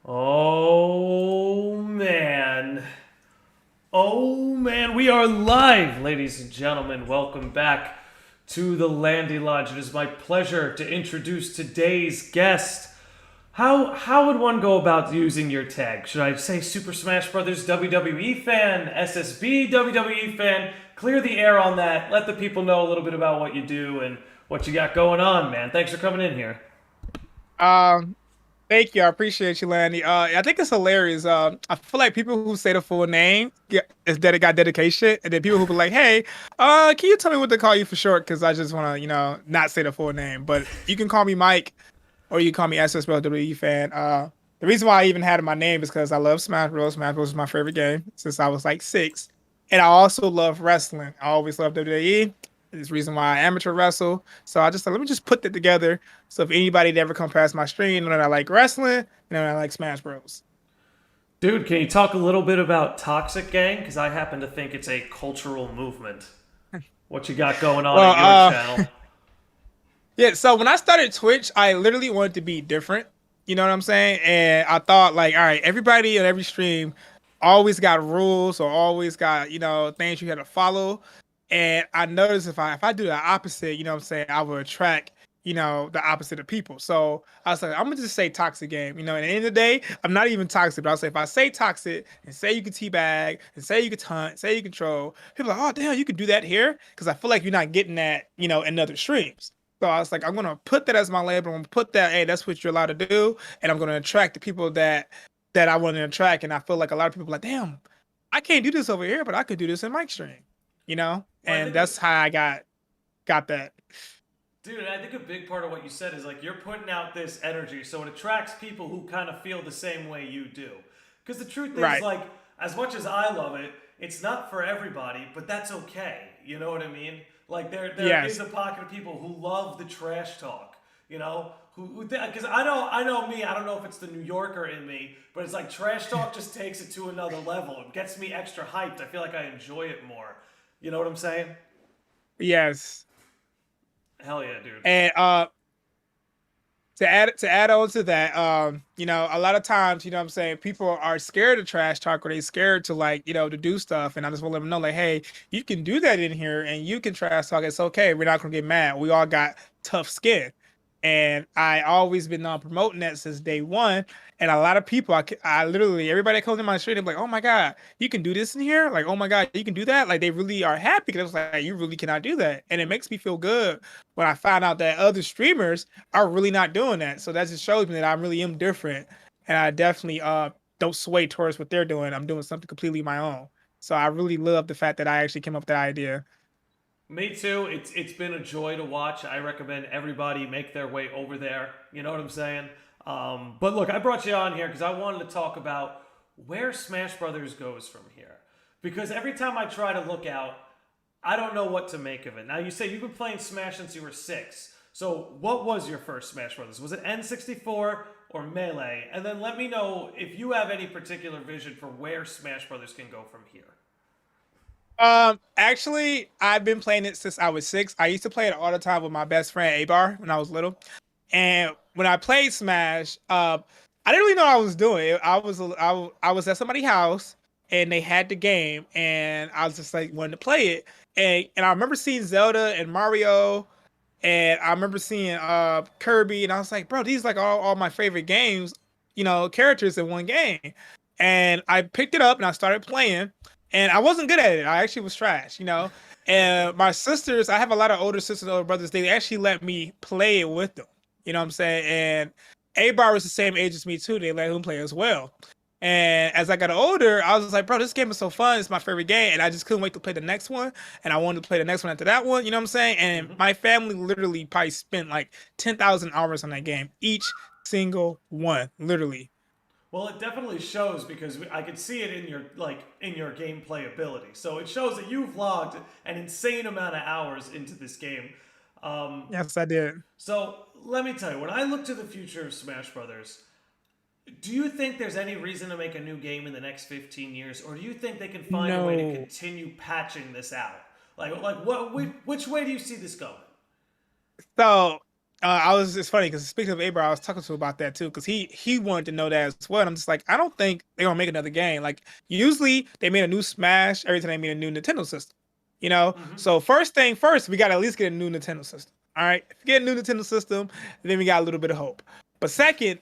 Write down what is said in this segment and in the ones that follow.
Oh man. Oh man, we are live, ladies and gentlemen. Welcome back to the Landy Lodge. It is my pleasure to introduce today's guest. How would one go about using your tag? Should I say Super Smash Brothers WWE fan, SSB WWE fan? Clear the air on that. Let the people know a little bit about what you do and what you got going on, man. Thanks for coming in here. Um, Thank you. I appreciate you, Lanny. I think it's hilarious. I feel like people who say the full name is that it got dedication, and then people who be like, "Hey, can you tell me what to call you for short? Because I just want to, not say the full name. But you can call me Mike, or you can call me SSBROSWWEFAN fan. The reason why I even had my name is because I love Smash Bros. Smash Bros. Is my favorite game since I was like 6, and I also love wrestling. I always loved WWE. This reason why I amateur wrestle. So I just thought, let me just put that together. So if anybody ever come past my stream, know that I like wrestling, I like Smash Bros. Dude, can you talk a little bit about Toxic Gang? Because I happen to think it's a cultural movement. What you got going on Well, at your channel? yeah. So when I started Twitch, I literally wanted to be different. You know what I'm saying? And I thought like, all right, everybody on every stream always got rules or always got things you had to follow. And I noticed if I do the opposite, what I'm saying, I will attract the opposite of people. So I was like, I'm gonna just say toxic game. And at the end of the day, I'm not even toxic, but I'll say if I say toxic and say you can teabag and say you can taunt, say you control, people are like, oh damn, you can do that here because I feel like you're not getting that, in other streams. So I was like, I'm gonna put that as my label. I'm gonna put that, hey, that's what you're allowed to do, and I'm gonna attract the people that I want to attract. And I feel like a lot of people are like, damn, I can't do this over here, but I could do this in Mike stream, Well, I and think, that's how I got that. dude, I think a big part of what you said is like you're putting out this energy, so it attracts people who kind of feel the same way you do. Because the truth is, Right. like, as much as I love it, it's not for everybody, but that's okay. You know what I mean? Like, there is Yes. a pocket of people who love the trash talk. You know, who because I know me. I don't know if it's the New Yorker in me, but it's like trash talk just takes it to another level. It gets me extra hyped. I feel like I enjoy it more. You know what I'm saying? Yes. Hell yeah, dude. And to add on to that, a lot of times, what I'm saying, people are scared of trash talk or they scared to like, to do stuff. And I just want to let them know, like, hey, you can do that in here and you can trash talk. It's okay. We're not gonna get mad. We all got tough skin. And I always been on promoting that since day one. And a lot of people, I literally everybody that comes in my street, I'm like, oh my god, you can do this in here. Like, oh my god, you can do that. Like, they really are happy because like, you really cannot do that, and it makes me feel good when I find out that other streamers are really not doing that. So that just shows me that I really am different, and I definitely don't sway towards what they're doing. I'm doing something completely my own. So I really love the fact that I actually came up with that idea. Me too. It's been a joy to watch. I recommend everybody make their way over there. You know what I'm saying? But look, I brought you on here because I wanted to talk about where Smash Brothers goes from here. Because every time I try to look out, I don't know what to make of it. Now you say you've been playing Smash since you were 6. So what was your first Smash Brothers? Was it N64 or Melee? And then let me know if you have any particular vision for where Smash Brothers can go from here. Actually, I've been playing it since I was 6. I used to play it all the time with my best friend Abar when I was little. And when I played Smash, I didn't really know what I was doing. I was at somebody's house and they had the game, and I was just like wanting to play it. And I remember seeing Zelda and Mario, and I remember seeing Kirby, and I was like, bro, these like all my favorite games, characters in one game. And I picked it up and I started playing, and I wasn't good at it. I actually was trash. And my sisters, I have a lot of older sisters, older brothers. They actually let me play it with them. You know what I'm saying? And A-Bar was the same age as me too. They let him play as well. And as I got older, I was just like, bro, this game is so fun. It's my favorite game. And I just couldn't wait to play the next one. And I wanted to play the next one after that one. You know what I'm saying? And Mm-hmm. my family literally probably spent like 10,000 hours on that game. Each single one, literally. Well, it definitely shows because I could see it in your gameplay ability. So it shows that you've logged an insane amount of hours into this game. Um, Yes, I did. so let me tell you, when I look to the future of Smash Brothers, do you think there's any reason to make a new game in the next 15 years, or do you think they can find a way to No. continue patching this out? Like which way do you see this going? So It's funny because speaking of Abraham, I was talking to him about that too because he wanted to know that as well. And I'm just like, I don't think they're gonna make another game. Like usually they made a new Smash every time they made a new Nintendo system, you know. Hmm. So first thing first, we got to at least get a new Nintendo system. All right, if we get a new Nintendo system, then we got a little bit of hope. But second,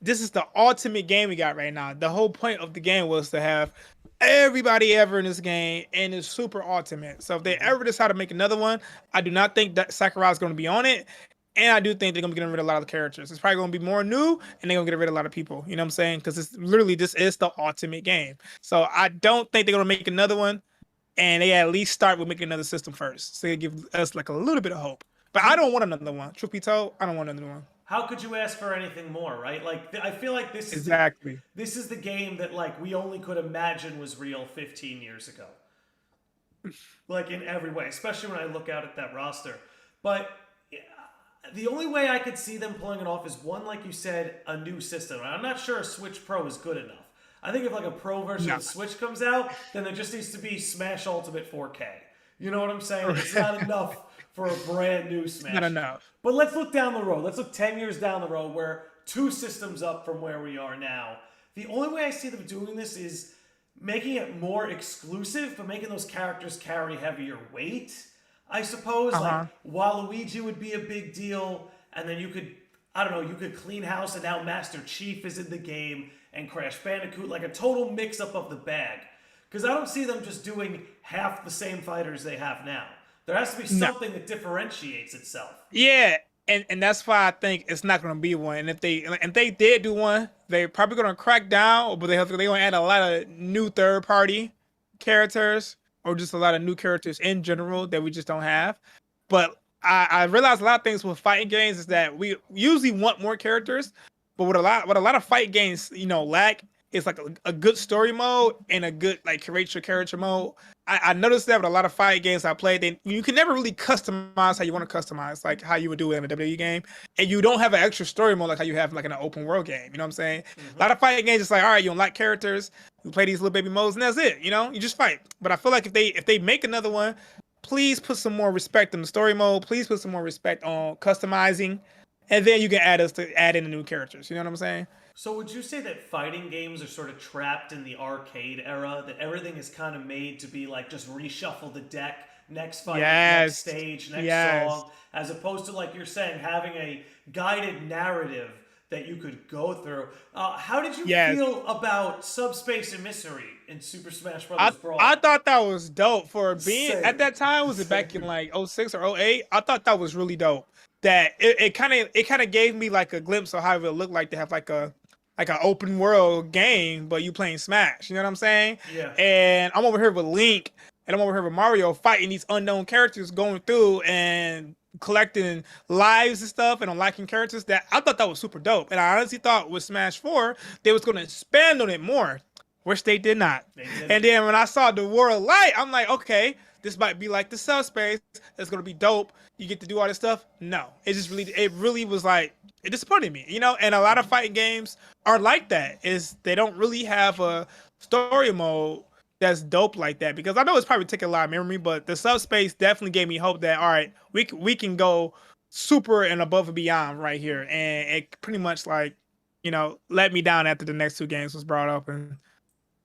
this is the ultimate game we got right now. The whole point of the game was to have everybody ever in this game, and it's super ultimate. So if they Hmm. ever decide to make another one, I do not think that Sakurai's going to be on it. And I do think they're gonna be getting rid of a lot of the characters. It's probably gonna be more new, and they're gonna get rid of a lot of people. You know what I'm saying? Because it's literally this is the ultimate game. So I don't think they're gonna make another one, and they at least start with making another system first, so they give us like a little bit of hope. But I don't want another one. Truth be told, I don't want another one. How could you ask for anything more, right? Like I feel like Exactly. this is the game that like we only could imagine was real 15 years ago. Like in every way, especially when I look out at that roster. But yeah, the only way I could see them pulling it off is one, like you said, a new system. I'm not sure a Switch Pro is good enough. I think if like a Pro version No. of the Switch comes out, then there just needs to be Smash Ultimate 4K. You know what I'm saying? It's not enough for a brand new Not Smash. enough. But let's look down the road. Let's look 10 years down the road where two systems up from where we are now. The only way I see them doing this is making it more exclusive, but making those characters carry heavier weight. I suppose Uh-huh. like Waluigi would be a big deal, and then I don't know, you could clean house, and now Master Chief is in the game, and Crash Bandicoot, like a total mix up of the bag. Because I don't see them just doing half the same fighters they have now. There has to be No. something that differentiates itself. Yeah, and that's why I think it's not gonna be one. And if they did do one, they're probably gonna crack down, but they gonna add a lot of new third party characters or just a lot of new characters in general that we just don't have. But I realize a lot of things with fighting games is that we usually want more characters, but what a lot of fight games lack is like a good story mode and a good like curate your character mode. I noticed that with a lot of fight games I played, you can never really customize how you want to customize, like how you would do it in a WWE game, and you don't have an extra story mode like how you have like in an open world game. You know what I'm saying? A lot of fighting games, it's like, all right, you unlock characters, you play these little baby modes, and that's it. You just fight. But I feel like if they make another one, please put some more respect in the story mode. Please put some more respect on customizing, and then you can add in the new characters. You know what I'm saying? So would you say that fighting games are sort of trapped in the arcade era? That everything is kind of made to be like just reshuffle the deck, next fight, next Yes. stage, next Yes. song, as opposed to like you're saying, having a guided narrative that you could go through. How did you Yes. feel about Subspace Emissary in Super Smash I Bros. I Brawl? thought that was dope for being at Same. that time. Was it back in Same. like '06 or '08? I thought that was really dope. That it kind of gave me like a glimpse of how it would look like to have like an open world game, but you playing Smash. You know what I'm saying? Yeah. And I'm over here with Link, and I'm over here with Mario fighting these unknown characters, going through and collecting lives and stuff, and unlocking characters. That I thought that was super dope. And I honestly thought with Smash 4 they was going to expand on it more, which they did not. They did. And then when I saw the World Light, I'm like, okay, this might be like the subspace. It's gonna be dope. You get to do all this stuff. No, it really was like it disappointed me, And a lot of fighting games are like that. Is they don't really have a story mode that's dope like that. Because I know it's probably taking a lot of memory, but the subspace definitely gave me hope that all right, we can go super and above and beyond right here. And it pretty much like let me down after the next two games was brought up. And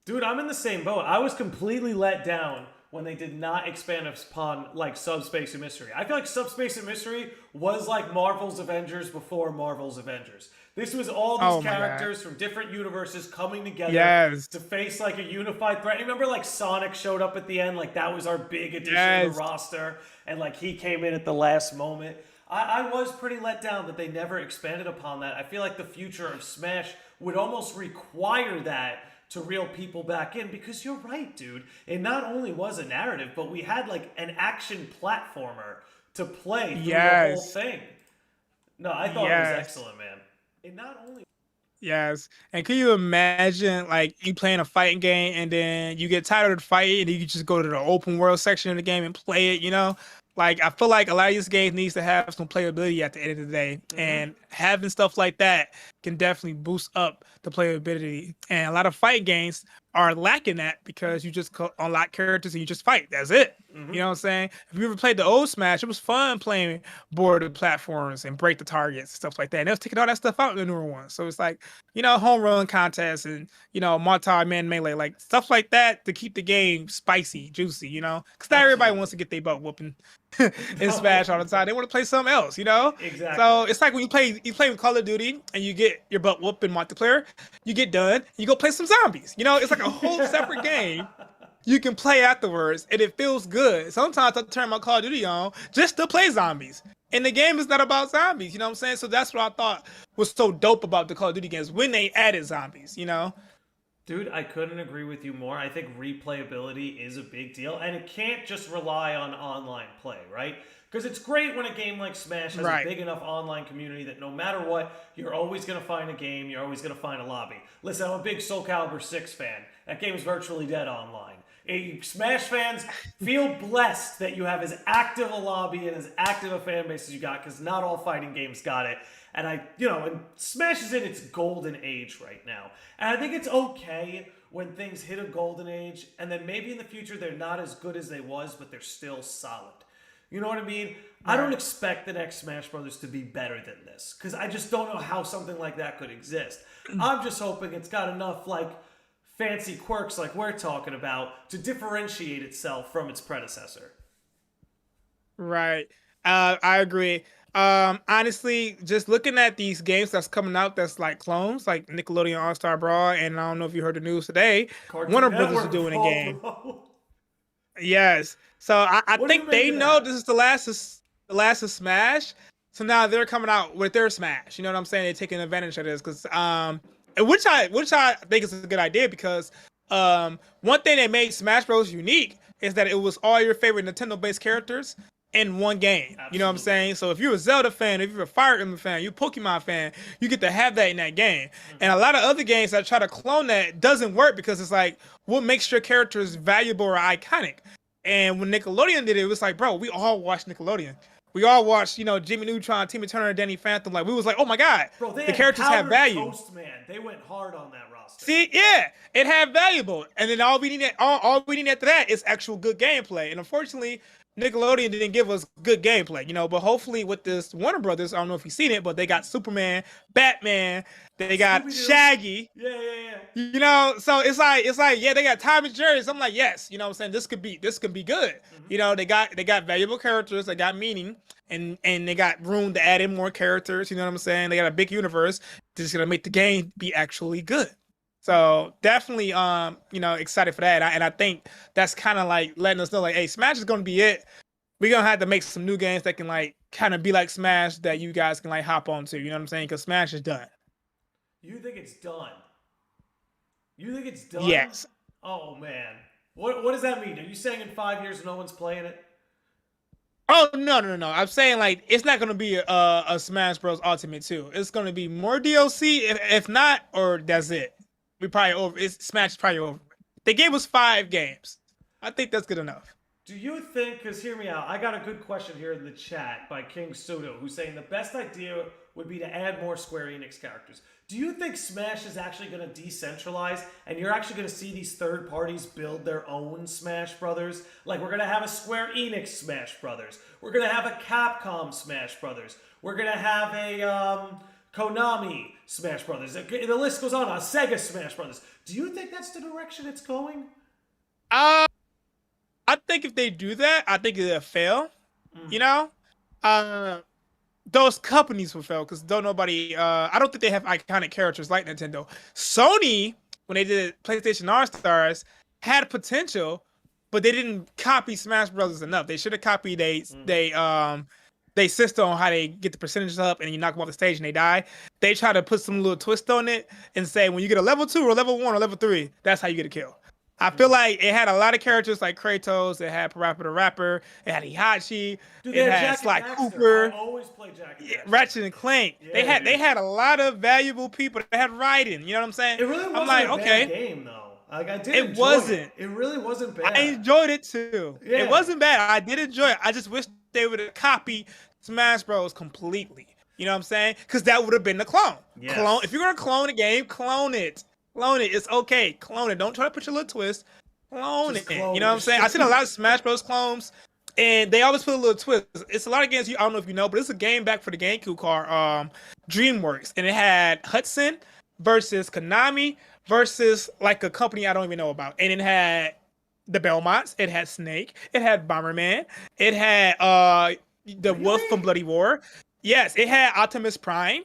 Dude, I'm in the same boat. I was completely let down when they did not expand upon like Subspace and Mystery. I feel like Subspace and Mystery was like Marvel's Avengers before Marvel's Avengers. This was all these Oh my God. characters from different universes coming together Yes. to face like a unified threat. Remember like Sonic showed up at the end? Like that was our big addition to Yes. the roster. And like he came in at the last moment. I was pretty let down that they never expanded upon that. I feel like the future of Smash would almost require that to reel people back in because you're right, dude. It not only was a narrative, but we had like an action platformer to play through the whole Yes. thing. No, I thought it was Yes. excellent, man. It not only Yes. And can you imagine like you playing a fighting game and then you get tired of the fight and you just go to the open world section of the game and play it? Like I feel like a lot of these games needs to have some playability at the end of the day. And having stuff like that can definitely boost up the playability. And a lot of fight games are lacking that because you just unlock characters and you just fight. That's it. Mm-hmm. You know what I'm saying? If you ever played the old Smash, it was fun playing boarded platforms and break the targets and stuff like that. And they was taking all that stuff out in the newer ones. So it's like, home run contests and, multi-man melee, like stuff like that to keep the game spicy, juicy, because not everybody wants to get their butt whooping in Smash all the time. They want to play something else, Exactly. So it's like when you play with Call of Duty and you get your butt whooped in multiplayer, you get done, you go play some zombies. It's like a whole separate game you can play afterwards, and it feels good. Sometimes I turn my Call of Duty on just to play zombies. And the game is not about zombies, you know what I'm saying? So that's what I thought was so dope about the Call of Duty games when they added zombies, Dude, I couldn't agree with you more. I think replayability is a big deal, and it can't just rely on online play, right? Because it's great when a game like Smash has a big enough online community that no matter what, you're always going to find a game, you're always going to find a lobby. Listen, I'm a big Soul Calibur 6 fan. That game is virtually dead online. Smash fans, feel blessed that you have as active a lobby and as active a fan base as you got, because not all fighting games got it. And and Smash is in its golden age right now. And I think it's okay when things hit a golden age, and then maybe in the future they're not as good as they was, but they're still solid. You know what I mean? Right. I don't expect the next Smash Brothers to be better than this, because I just don't know how something like that could exist. I'm just hoping it's got enough, fancy quirks like we're talking about to differentiate itself from its predecessor. Right. I agree. Honestly, just looking at these games that's coming out that's like clones, like Nickelodeon All-Star Brawl, and I don't know if you heard the news today, Warner Brothers are doing a game. Yes. So I think they know this is the last of Smash. So now they're coming out with their Smash. You know what I'm saying? They're taking advantage of this because which I think is a good idea, because one thing that made Smash Bros. Unique is that it was all your favorite Nintendo-based characters in one game. Absolutely. You know what I'm saying? So if you're a Zelda fan, if you're a Fire Emblem fan, you're a Pokemon fan, you get to have that in that game. Mm-hmm. And a lot of other games that try to clone that doesn't work, because it's like, what makes your characters valuable or iconic? And when Nickelodeon did it, it was like, bro, we all watched Nickelodeon. We all watched, Jimmy Neutron, Timmy Turner, Danny Phantom. Like, we was like, oh my God, bro, the characters have value. Man. They went hard on that roster. See, yeah, it had valuable. And then all we need after that is actual good gameplay. And unfortunately, Nickelodeon didn't give us good gameplay, but hopefully with this Warner Brothers, I don't know if you've seen it, but they got Superman, Batman, they got Scooby-Doo. Shaggy. Yeah. So it's like, yeah, they got Tom and Jerry. So I'm like, yes, what I'm saying, this could be good. Mm-hmm. They got valuable characters, they got meaning, and they got room to add in more characters, you know what I'm saying? They got a big universe that's gonna make the game be actually good. So definitely, excited for that. And I think that's kind of like letting us know, like, hey, Smash is going to be it. We're going to have to make some new games that can kind of be like Smash that you guys can hop onto. You know what I'm saying? Because Smash is done. You think it's done? Yes. Oh, man. What does that mean? Are you saying in 5 years no one's playing it? Oh, no. I'm saying, it's not going to be a Smash Bros. Ultimate 2. It's going to be more DLC, if not, or that's it. Smash is probably over. They gave us 5 games. I think that's good enough. Do you think, because hear me out, I got a good question here in the chat by King Sudo, who's saying the best idea would be to add more Square Enix characters. Do you think Smash is actually going to decentralize, and you're actually going to see these third parties build their own Smash Brothers? Like, we're going to have a Square Enix Smash Brothers. We're going to have a Capcom Smash Brothers. We're going to have a Konami Smash Brothers. The list goes on. Sega Smash Brothers. Do you think that's the direction it's going? I think if they do that, I think it'll fail. Those companies will fail because I don't think they have iconic characters like Nintendo. Sony, when they did PlayStation All-Stars, had potential, but they didn't copy Smash Brothers enough. They should have copied they system on how they get the percentages up, and you knock them off the stage and they die. They try to put some little twist on it and say, when you get a level 2 or level 1 or level 3, that's how you get a kill. I feel like it had a lot of characters like Kratos. It had Parappa the Rapper. It had Heihachi. It had Sly Cooper. I always play Jack and Daxter. Ratchet and Clank. Yeah, they had a lot of valuable people. They had Raiden. You know what I'm saying? It really wasn't a bad game, though. I did enjoy it. It really wasn't bad. I enjoyed it, too. Yeah. It wasn't bad. I did enjoy it. I just wish they would have copied Smash Bros. Completely. You know what I'm saying? Because that would have been the clone. Yes. If you're going to clone a game, clone it. Clone it. It's okay. Clone it. Don't try to put your little twist. Clone Just it. You clone know what it. I'm saying? I've seen a lot of Smash Bros. Clones, and they always put a little twist. It's a lot of games I don't know if you know, but it's a game back for the GameCube called DreamWorks, and it had Hudson versus Konami versus like a company I don't even know about, and it had the Belmonts, it had Snake, it had Bomberman, it had the Wolf from Really? Bloody War. Yes, it had Optimus Prime.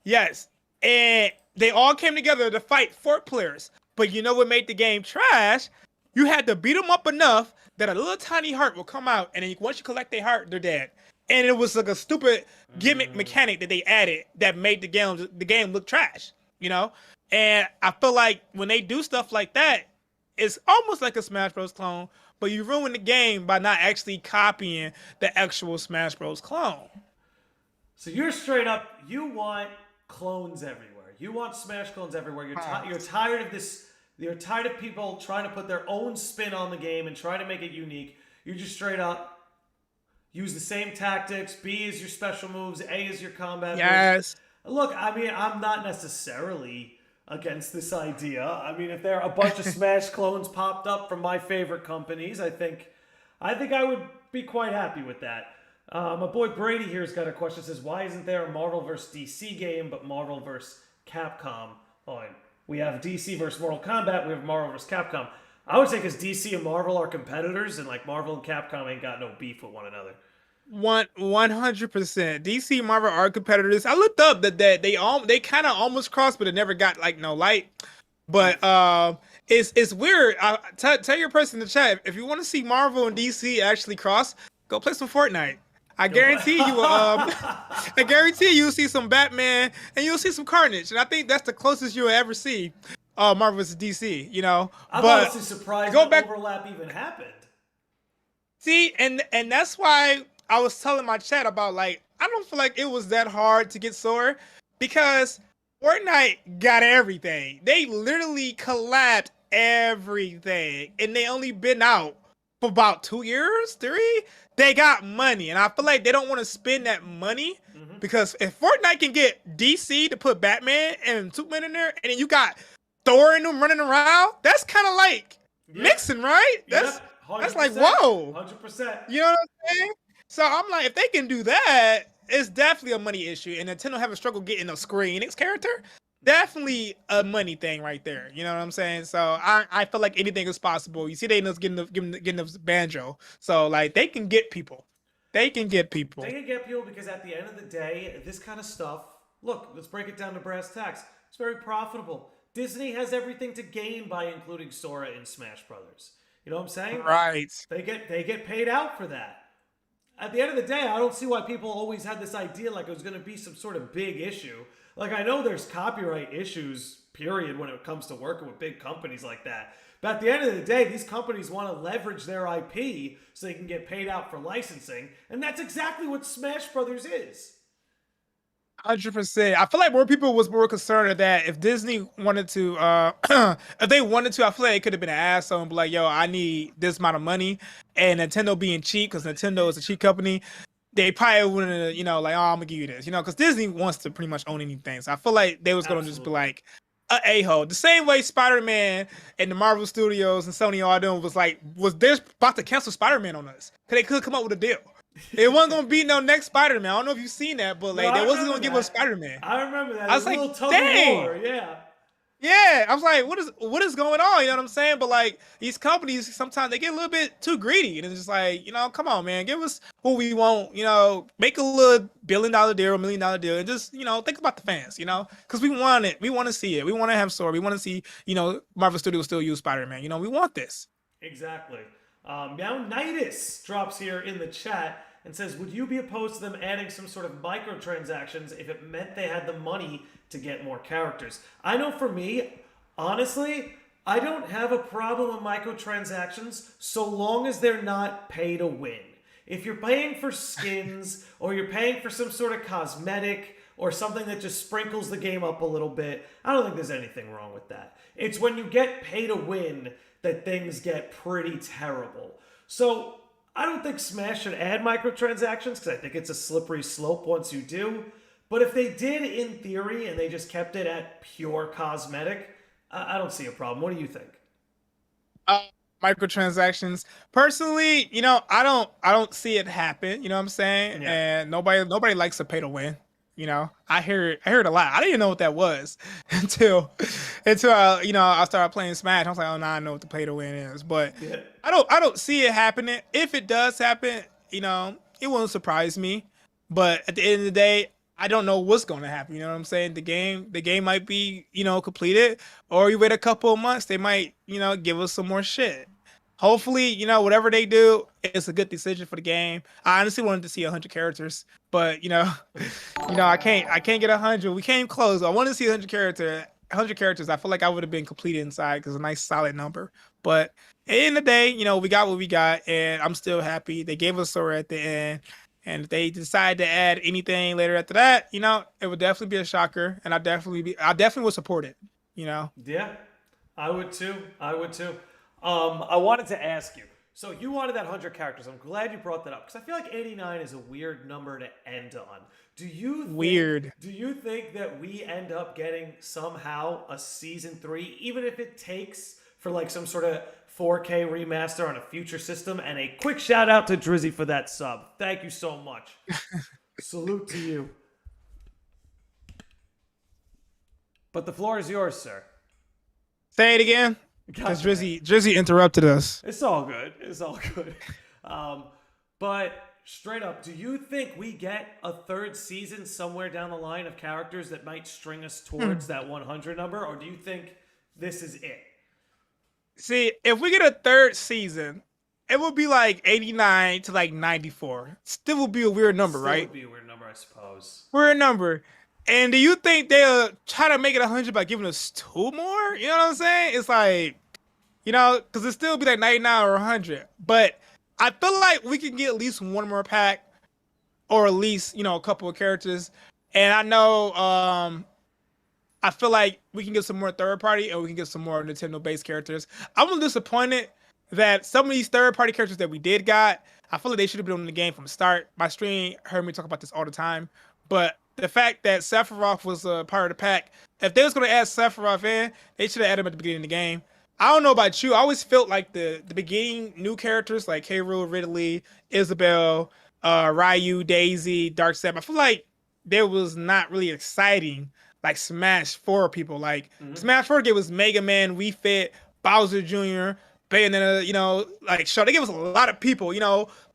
Yes, and they all came together to fight 4 players. But you know what made the game trash? You had to beat them up enough that a little tiny heart will come out, and then once you collect their heart, they're dead. And it was like a stupid gimmick mechanic that they added that made the game look trash. You know, and I feel like when they do stuff like that, it's almost like a Smash Bros. Clone, but you ruin the game by not actually copying the actual Smash Bros. Clone. So you're straight up. You want clones everywhere. You want Smash clones everywhere. You're tired of this. You're tired of people trying to put their own spin on the game and try to make it unique. You're just straight up use the same tactics. B is your special moves. A is your combat moves. Yes. Look, I mean, I'm not necessarily against this idea. I mean, if there are a bunch of Smash clones popped up from my favorite companies, I think I would be quite happy with that. My boy Brady here's got a question. Says, why isn't there a Marvel vs. DC game, but Marvel vs. Capcom? Fine. We have DC versus Mortal Kombat. We have Marvel vs. Capcom. I would say because DC and Marvel are competitors, and like Marvel and Capcom ain't got no beef with one another. 100%. DC and Marvel are competitors. I looked up that they kind of almost crossed, but it never got like no light. But it's weird. Tell your person in the chat if you want to see Marvel and DC actually cross, go play some Fortnite. I guarantee you. I guarantee you'll see some Batman and you'll see some Carnage, and I think that's the closest you'll ever see Marvel vs. DC. You know, I'm but honestly surprised go that back. overlap even happened. See, and that's why I was telling my chat about like I don't feel like it was that hard to get Sora because Fortnite got everything. They literally collabed everything, and they only been out for about 2 years, 3. They got money, and I feel like they don't want to spend that money because if Fortnite can get DC to put Batman and Superman in there, and then you got Thor in them running around, that's kind of like mixing, right? That's like whoa, 100%. you know what I'm saying? So I'm like, if they can do that, it's definitely a money issue. And Nintendo having struggle getting a Square Enix character, definitely a money thing right there. You know what I'm saying? So I feel like anything is possible. You see, they end up getting the banjo. So like they can get people. They can get people. They can get people because at the end of the day, this kind of stuff. Look, let's break it down to brass tacks. It's very profitable. Disney has everything to gain by including Sora in Smash Brothers. You know what I'm saying? Right. They get paid out for that. At the end of the day, I don't see why people always had this idea like it was going to be some sort of big issue. Like, I know there's copyright issues, period, when it comes to working with big companies like that. But at the end of the day, these companies want to leverage their IP so they can get paid out for licensing. And that's exactly what Smash Brothers is. 100%. I feel like more people was more concerned that if Disney wanted to, if they wanted to, I feel like it could have been an asshole and be like, "Yo, I need this amount of money," and Nintendo being cheap because Nintendo is a cheap company, they probably wouldn't, like, "Oh, I'm gonna give you this," because Disney wants to pretty much own anything. So I feel like they was gonna just be like, a-hole. The same way Spider-Man and the Marvel Studios and Sony all doing was they about to cancel Spider-Man on us because they could come up with a deal. It wasn't gonna be no next Spider-Man. I don't know if you've seen that, but like they wasn't gonna give us Spider-Man. I remember that. I was like, dang. Yeah, I was like, what is going on? You know what I'm saying? But like these companies, sometimes they get a little bit too greedy, and it's just like, come on, man, give us what we want. Make a little $1 billion deal, $1 million deal, and just think about the fans. Because we want it, we want to see it, we want to have Sora, we want to see Marvel Studios still use Spider-Man. We want this. Exactly. Now Nidus drops here in the chat and says, would you be opposed to them adding some sort of microtransactions if it meant they had the money to get more characters? I know for me, honestly, I don't have a problem with microtransactions so long as they're not pay to win. If you're paying for skins or you're paying for some sort of cosmetic or something that just sprinkles the game up a little bit, I don't think there's anything wrong with that. It's when you get pay to win that things get pretty terrible. So I don't think Smash should add microtransactions because I think it's a slippery slope once you do. But if they did in theory and they just kept it at pure cosmetic, I don't see a problem. What do you think? Uh, Microtransactions. Personally, I don't see it happen. You know what I'm saying? Yeah. And nobody likes to pay to win. I hear it a lot. I didn't even know what that was until I started playing Smash. I was like, oh, now I know what the pay to win is. But Yeah. I don't see it happening. If it does happen, it won't surprise me. But at the end of the day, I don't know what's going to happen. You know what I'm saying? The game might be completed, or you wait a couple of months, they might give us some more shit. Hopefully, whatever they do, it's a good decision for the game. I honestly wanted to see 100 characters, but I can't get 100. We came close. I wanted to see 100 characters. I feel like I would have been completed inside because it's a nice solid number. But at the end of the day, we got what we got, and I'm still happy. They gave us Sora at the end. And if they decide to add anything later after that, it would definitely be a shocker, and I definitely would support it. You know, Yeah, I would too. I would too. I wanted to ask you. So you wanted that 100 characters. I'm glad you brought that up because I feel like 89 is a weird number to end on. weird. Do you think that we end up getting somehow a season 3, even if it takes for like some sort of 4K remaster on a future system? And a quick shout out to Drizzy for that sub. Thank you so much. Salute to you. But the floor is yours, sir. Say it again, because Gotcha. Drizzy interrupted us. It's all good. It's all good. But straight up, do you think we get a third season somewhere down the line of characters that might string us towards that 100 number? Or do you think this is it? See, if we get a third season, it would be like 89 to like 94. Still would be a weird number, Still right? would be a weird number, I suppose. Weird number. And do you think they'll try to make it 100 by giving us two more? You know what I'm saying? It's like, because it still be like 99 or 100. But I feel like we can get at least one more pack, or at least, a couple of characters. And I know, I feel like we can get some more third party, and we can get some more Nintendo based characters. I'm a little disappointed that some of these third party characters that we did got, I feel like they should have been in the game from the start. My stream heard me talk about this all the time. But the fact that Sephiroth was a part of the pack, if they was going to add Sephiroth in, they should have added him at the beginning of the game. I don't know about you. I always felt like the beginning new characters like K. Rool, Ridley, Isabelle, Ryu, Daisy, Darkseid, I feel like there was not really exciting like Smash 4 people. Like Smash 4 gave us Mega Man, Wii Fit, Bowser Jr., Bayonetta, like Shaw. They gave us a lot of people,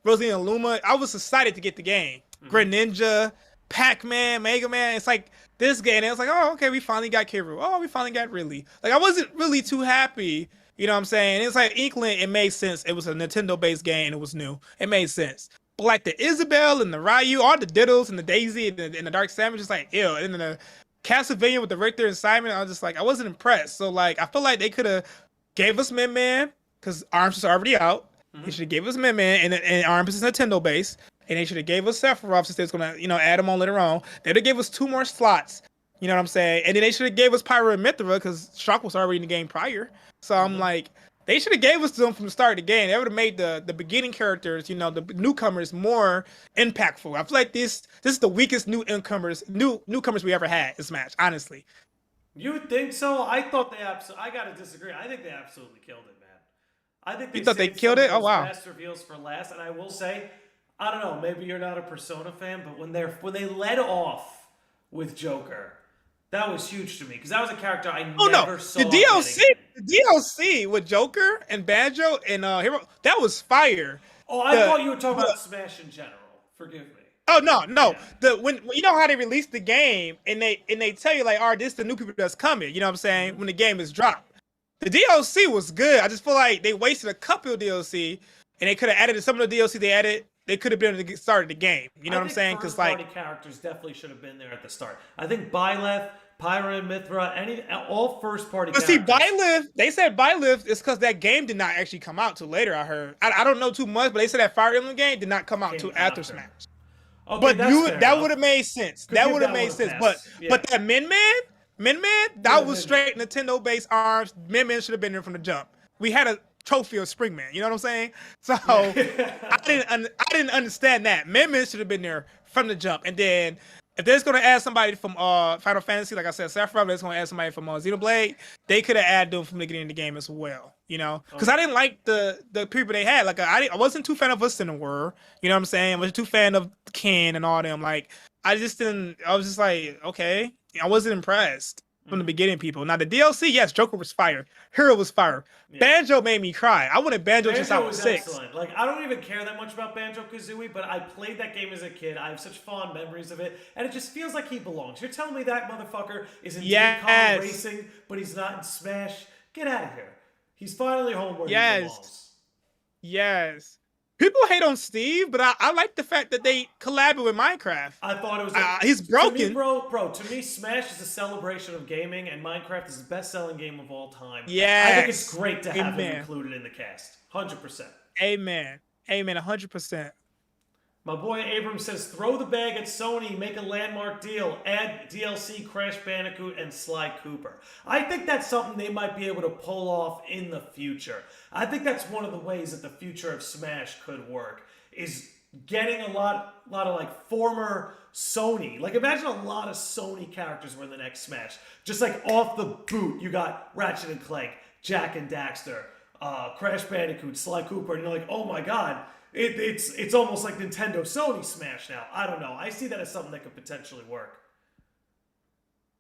Rosie and Luma. I was excited to get the game. Greninja, Pac-Man, Mega Man. It's like this game. And it was like, oh, okay, we finally got K. Rool. Oh, we finally got Ridley. Like, I wasn't really too happy. You know what I'm saying? It's like Inkling, it made sense. It was a Nintendo-based game and it was new. It made sense. But like the Isabelle and the Ryu, all the Diddles and the Daisy and the Dark Samus, just like, ew. And then the Castlevania with the Richter and Simon, I was just like, I wasn't impressed. So like, I feel like they could have gave us Min Man, because ARMS was already out. They should have gave us Min Man, and ARMS is Nintendo based. And they should have gave us Sephiroth since they was gonna, add them on later on. They'd have gave us 2 more slots. You know what I'm saying? And then they should have gave us Pyro and Mithra because Shock was already in the game prior. So I'm like, they should have gave us them from the start of the game. They would have made the beginning characters, the newcomers more impactful. I feel like this is the weakest newcomers we ever had in Smash, honestly. You think so? I thought they absolutely. I gotta disagree. I think they absolutely killed it, man. I think You thought they saved killed some it? of Oh those wow. best reveals for last. And I will say, I don't know. Maybe you're not a Persona fan, but when they led off with Joker, that was huge to me because that was a character I Oh never no, saw. the DLC, the DLC with Joker and Banjo and Hero, that was fire. Oh, I thought you were talking about Smash in general. Forgive me. Oh no. Yeah. When you know how they release the game and they tell you like, all right, this is the new people that's coming. You know what I'm saying? When the game is dropped, the DLC was good. I just feel like they wasted a couple of DLC and they could have added some of the DLC they added. They could have been able to start the game. You know what I'm saying? Because like party characters definitely should have been there at the start. I think Byleth, Pyra, and Mithra, all first party. But characters. see, Byleth, they said Byleth is because that game did not actually come out till later. I heard. I don't know too much, but they said that Fire Emblem game did not come out till after Smash. Okay, But that's that would have made sense. That would have made sense. passed. But that Min Man, that was straight Nintendo based ARMS. Min Man should have been there from the jump. We had a trophy of Springman. You know what I'm saying? So I didn't understand that. Min Man should have been there from the jump. And then if they're gonna add somebody from Final Fantasy, like I said, Sephiroth, they're gonna add somebody from Xenoblade, they could have added them from the beginning of the game as well. You know, because I didn't like the people they had. Like I wasn't too fan of Cinnamon. You know what I'm saying? I wasn't too fan of Ken and all them. Like I just didn't. I was just like, okay, I wasn't impressed from the beginning. People. Now the DLC, yes, Joker was fire. Hero was fire. Yeah. Banjo made me cry. I wanted Banjo since I was 6. Excellent. Like I don't even care that much about Banjo-Kazooie, but I played that game as a kid. I have such fond memories of it, and it just feels like he belongs. You're telling me that motherfucker is in Diddy Kong Racing, but he's not in Smash? Get out of here. He's finally home where he belongs. Yes. People hate on Steve, but I like the fact that they collabed with Minecraft. I thought it was he's broken. To me, bro, to me, Smash is a celebration of gaming, and Minecraft is the best-selling game of all time. Yeah, I think it's great to have him included in the cast. 100%. Amen. 100%. My boy Abrams says, throw the bag at Sony, make a landmark deal, add DLC, Crash Bandicoot, and Sly Cooper. I think that's something they might be able to pull off in the future. I think that's one of the ways that the future of Smash could work, is getting a lot of like former Sony. Like imagine a lot of Sony characters were in the next Smash. Just like off the boot, you got Ratchet and Clank, Jak and Daxter, Crash Bandicoot, Sly Cooper, and you're like, oh my god. It's almost like Nintendo Sony Smash now. I don't know. I see that as something that could potentially work.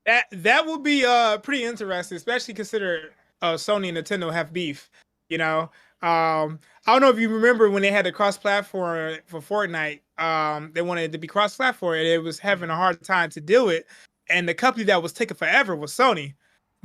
That would be pretty interesting, especially consider Sony and Nintendo have beef. You know, I don't know if you remember when they had the cross-platform for Fortnite. They wanted it to be cross-platform, and it was having a hard time to do it. And the company that was taking forever was Sony.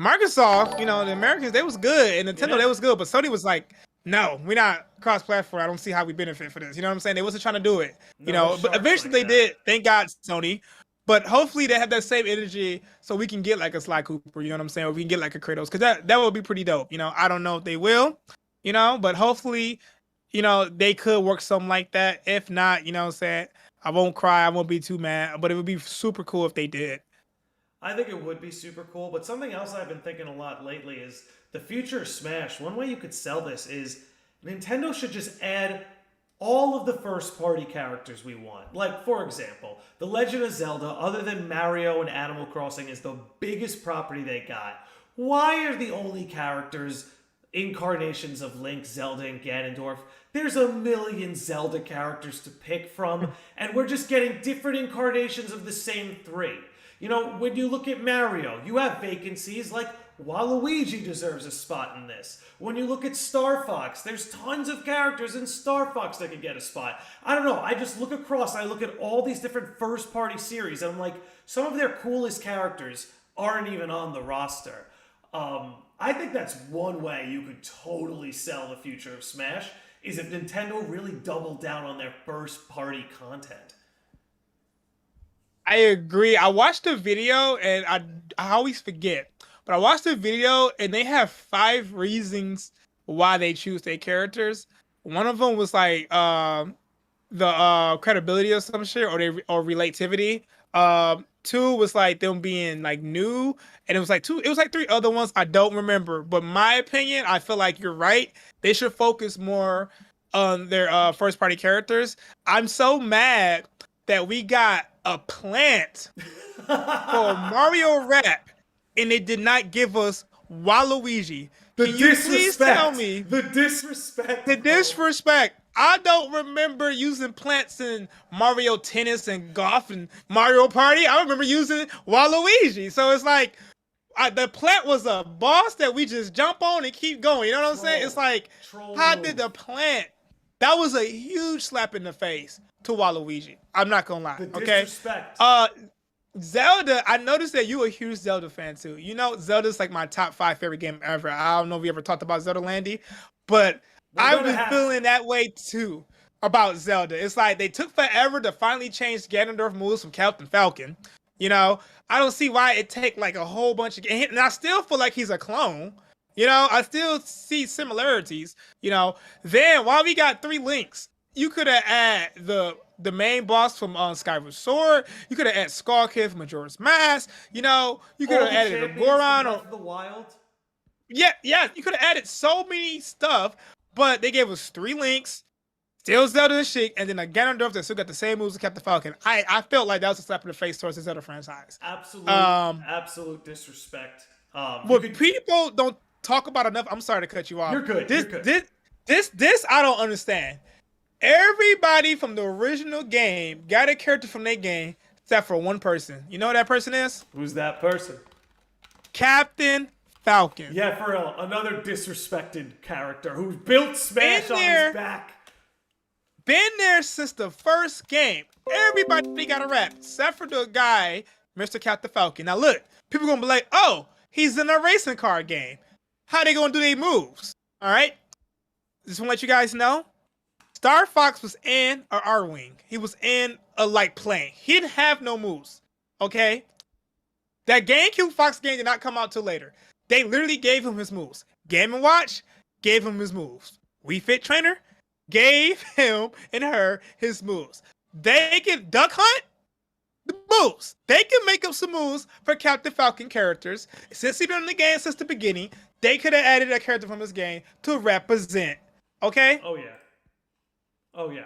Microsoft, you know, the Americans, they was good, and Nintendo, they was good, but Sony was like, no, we're not cross-platform. I don't see how we benefit for this. You know what I'm saying? They wasn't trying to do it. You know, but eventually they did. Thank God, Sony. But hopefully they have that same energy so we can get like a Sly Cooper. You know what I'm saying? Or we can get like a Kratos, because that would be pretty dope. You know, I don't know if they will. You know, but hopefully, you know, they could work something like that. If not, you know what I'm saying? I won't cry. I won't be too mad. But it would be super cool if they did. I think it would be super cool. But something else I've been thinking a lot lately is the future of Smash. One way you could sell this is Nintendo should just add all of the first-party characters we want. Like, for example, The Legend of Zelda, other than Mario and Animal Crossing, is the biggest property they got. Why are the only characters incarnations of Link, Zelda, and Ganondorf? There's a million Zelda characters to pick from, and we're just getting different incarnations of the same 3. You know, when you look at Mario, you have vacancies like Waluigi deserves a spot in this. When you look at Star Fox, there's tons of characters in Star Fox that could get a spot. I don't know. I just look across, I look at all these different first-party series, and I'm like, some of their coolest characters aren't even on the roster. I think that's one way you could totally sell the future of Smash, is if Nintendo really doubled down on their first-party content. I agree. I watched the video, and I always forget. But I watched the video, and they have 5 reasons why they choose their characters. One of them was like the credibility or some shit, or relativity. 2 was like them being like new, and it was like 3 other ones I don't remember. But my opinion, I feel like you're right. They should focus more on their first party characters. I'm so mad that we got a plant for Mario Rap, and they did not give us Waluigi. Can you please tell me the disrespect? The disrespect. I don't remember using plants in Mario Tennis and Golf and Mario Party. I remember using Waluigi. So it's like the plant was a boss that we just jump on and keep going. You know what I'm saying? It's like, how did the plant? That was a huge slap in the face to Waluigi. I'm not gonna lie. Okay. Disrespect. Zelda, I noticed that you a huge Zelda fan too. You know, Zelda's like my top 5 favorite game ever. I don't know if we ever talked about Zelda Landy, but I've been feeling that way too about Zelda. It's like they took forever to finally change Ganondorf moves from Captain Falcon. You know, I don't see why it take like a whole bunch of, and I still feel like he's a clone. You know, I still see similarities. You know, then while we got 3 Links, you could have added the main boss from Skyward Sword. You could have added Skull Kid from Majora's Mask. You know, you could have added a Goron or the Wild. Yeah, you could have added so many stuff, but they gave us 3 Links, Still Zelda and Sheik, and then a Ganondorf that still got the same moves as Captain Falcon. I felt like that was a slap in the face towards the Zelda franchise. Absolute disrespect. What people don't talk about enough. I'm sorry to cut you off. You're good. This I don't understand. Everybody from the original game got a character from their game, except for one person. You know who that person is? Who's that person? Captain Falcon. Yeah, for real. Another disrespected character who built Smash on his back. Been there since the first game. Everybody got a rap, except for the guy, Mr. Captain Falcon. Now look, people gonna be like, oh, he's in a racing car game. How they gonna do their moves? All right. Just wanna let you guys know. Star Fox was in an R-Wing. He was in a light plane. He didn't have no moves. Okay? That GameCube Fox game did not come out till later. They literally gave him his moves. Game & Watch gave him his moves. Wii Fit Trainer gave him and her his moves. They can Duck Hunt the moves. They can make up some moves for Captain Falcon characters. Since he's been in the game since the beginning, they could have added a character from his game to represent. Okay? Oh yeah.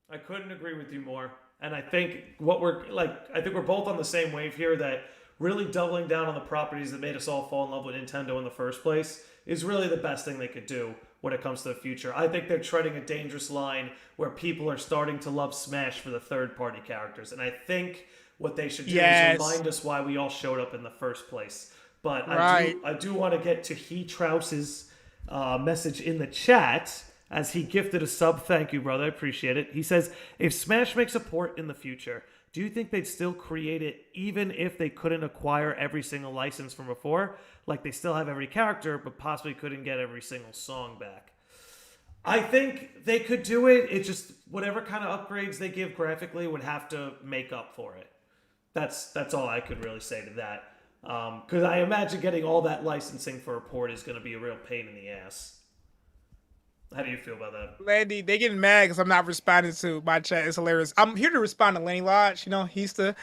I couldn't agree with you more. And I think I think we're both on the same wave here that really doubling down on the properties that made us all fall in love with Nintendo in the first place is really the best thing they could do when it comes to the future. I think they're treading a dangerous line where people are starting to love Smash for the third-party characters. And I think what they should do is remind us why we all showed up in the first place. But I do want to get to He Trouse's message in the chat, as he gifted a sub. Thank you, brother. I appreciate it. He says, if Smash makes a port in the future, do you think they'd still create it even if they couldn't acquire every single license from before? Like they still have every character, but possibly couldn't get every single song back. I think they could do it. It's just whatever kind of upgrades they give graphically would have to make up for it. That's all I could really say to that. Because I imagine getting all that licensing for a port is going to be a real pain in the ass. How do you feel about that? Landy, they getting mad because I'm not responding to my chat. It's hilarious. I'm here to respond to Lenny Lodge. You know, he's the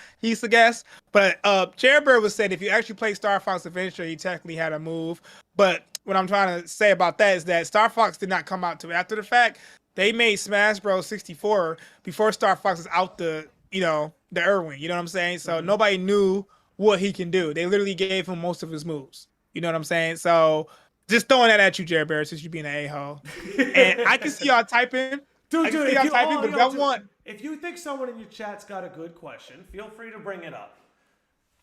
guest. But Jared was said if you actually play Star Fox Adventure, he technically had a move. But what I'm trying to say about that is that Star Fox did not come out to after the fact. They made Smash Bros. 64 before Star Fox was out the Irwin. You know what I'm saying? So nobody knew what he can do. They literally gave him most of his moves. You know what I'm saying? So just throwing that at you, Jared Barrett, since you being an a-hole. And I can see y'all typing. If you think someone in your chat's got a good question, feel free to bring it up.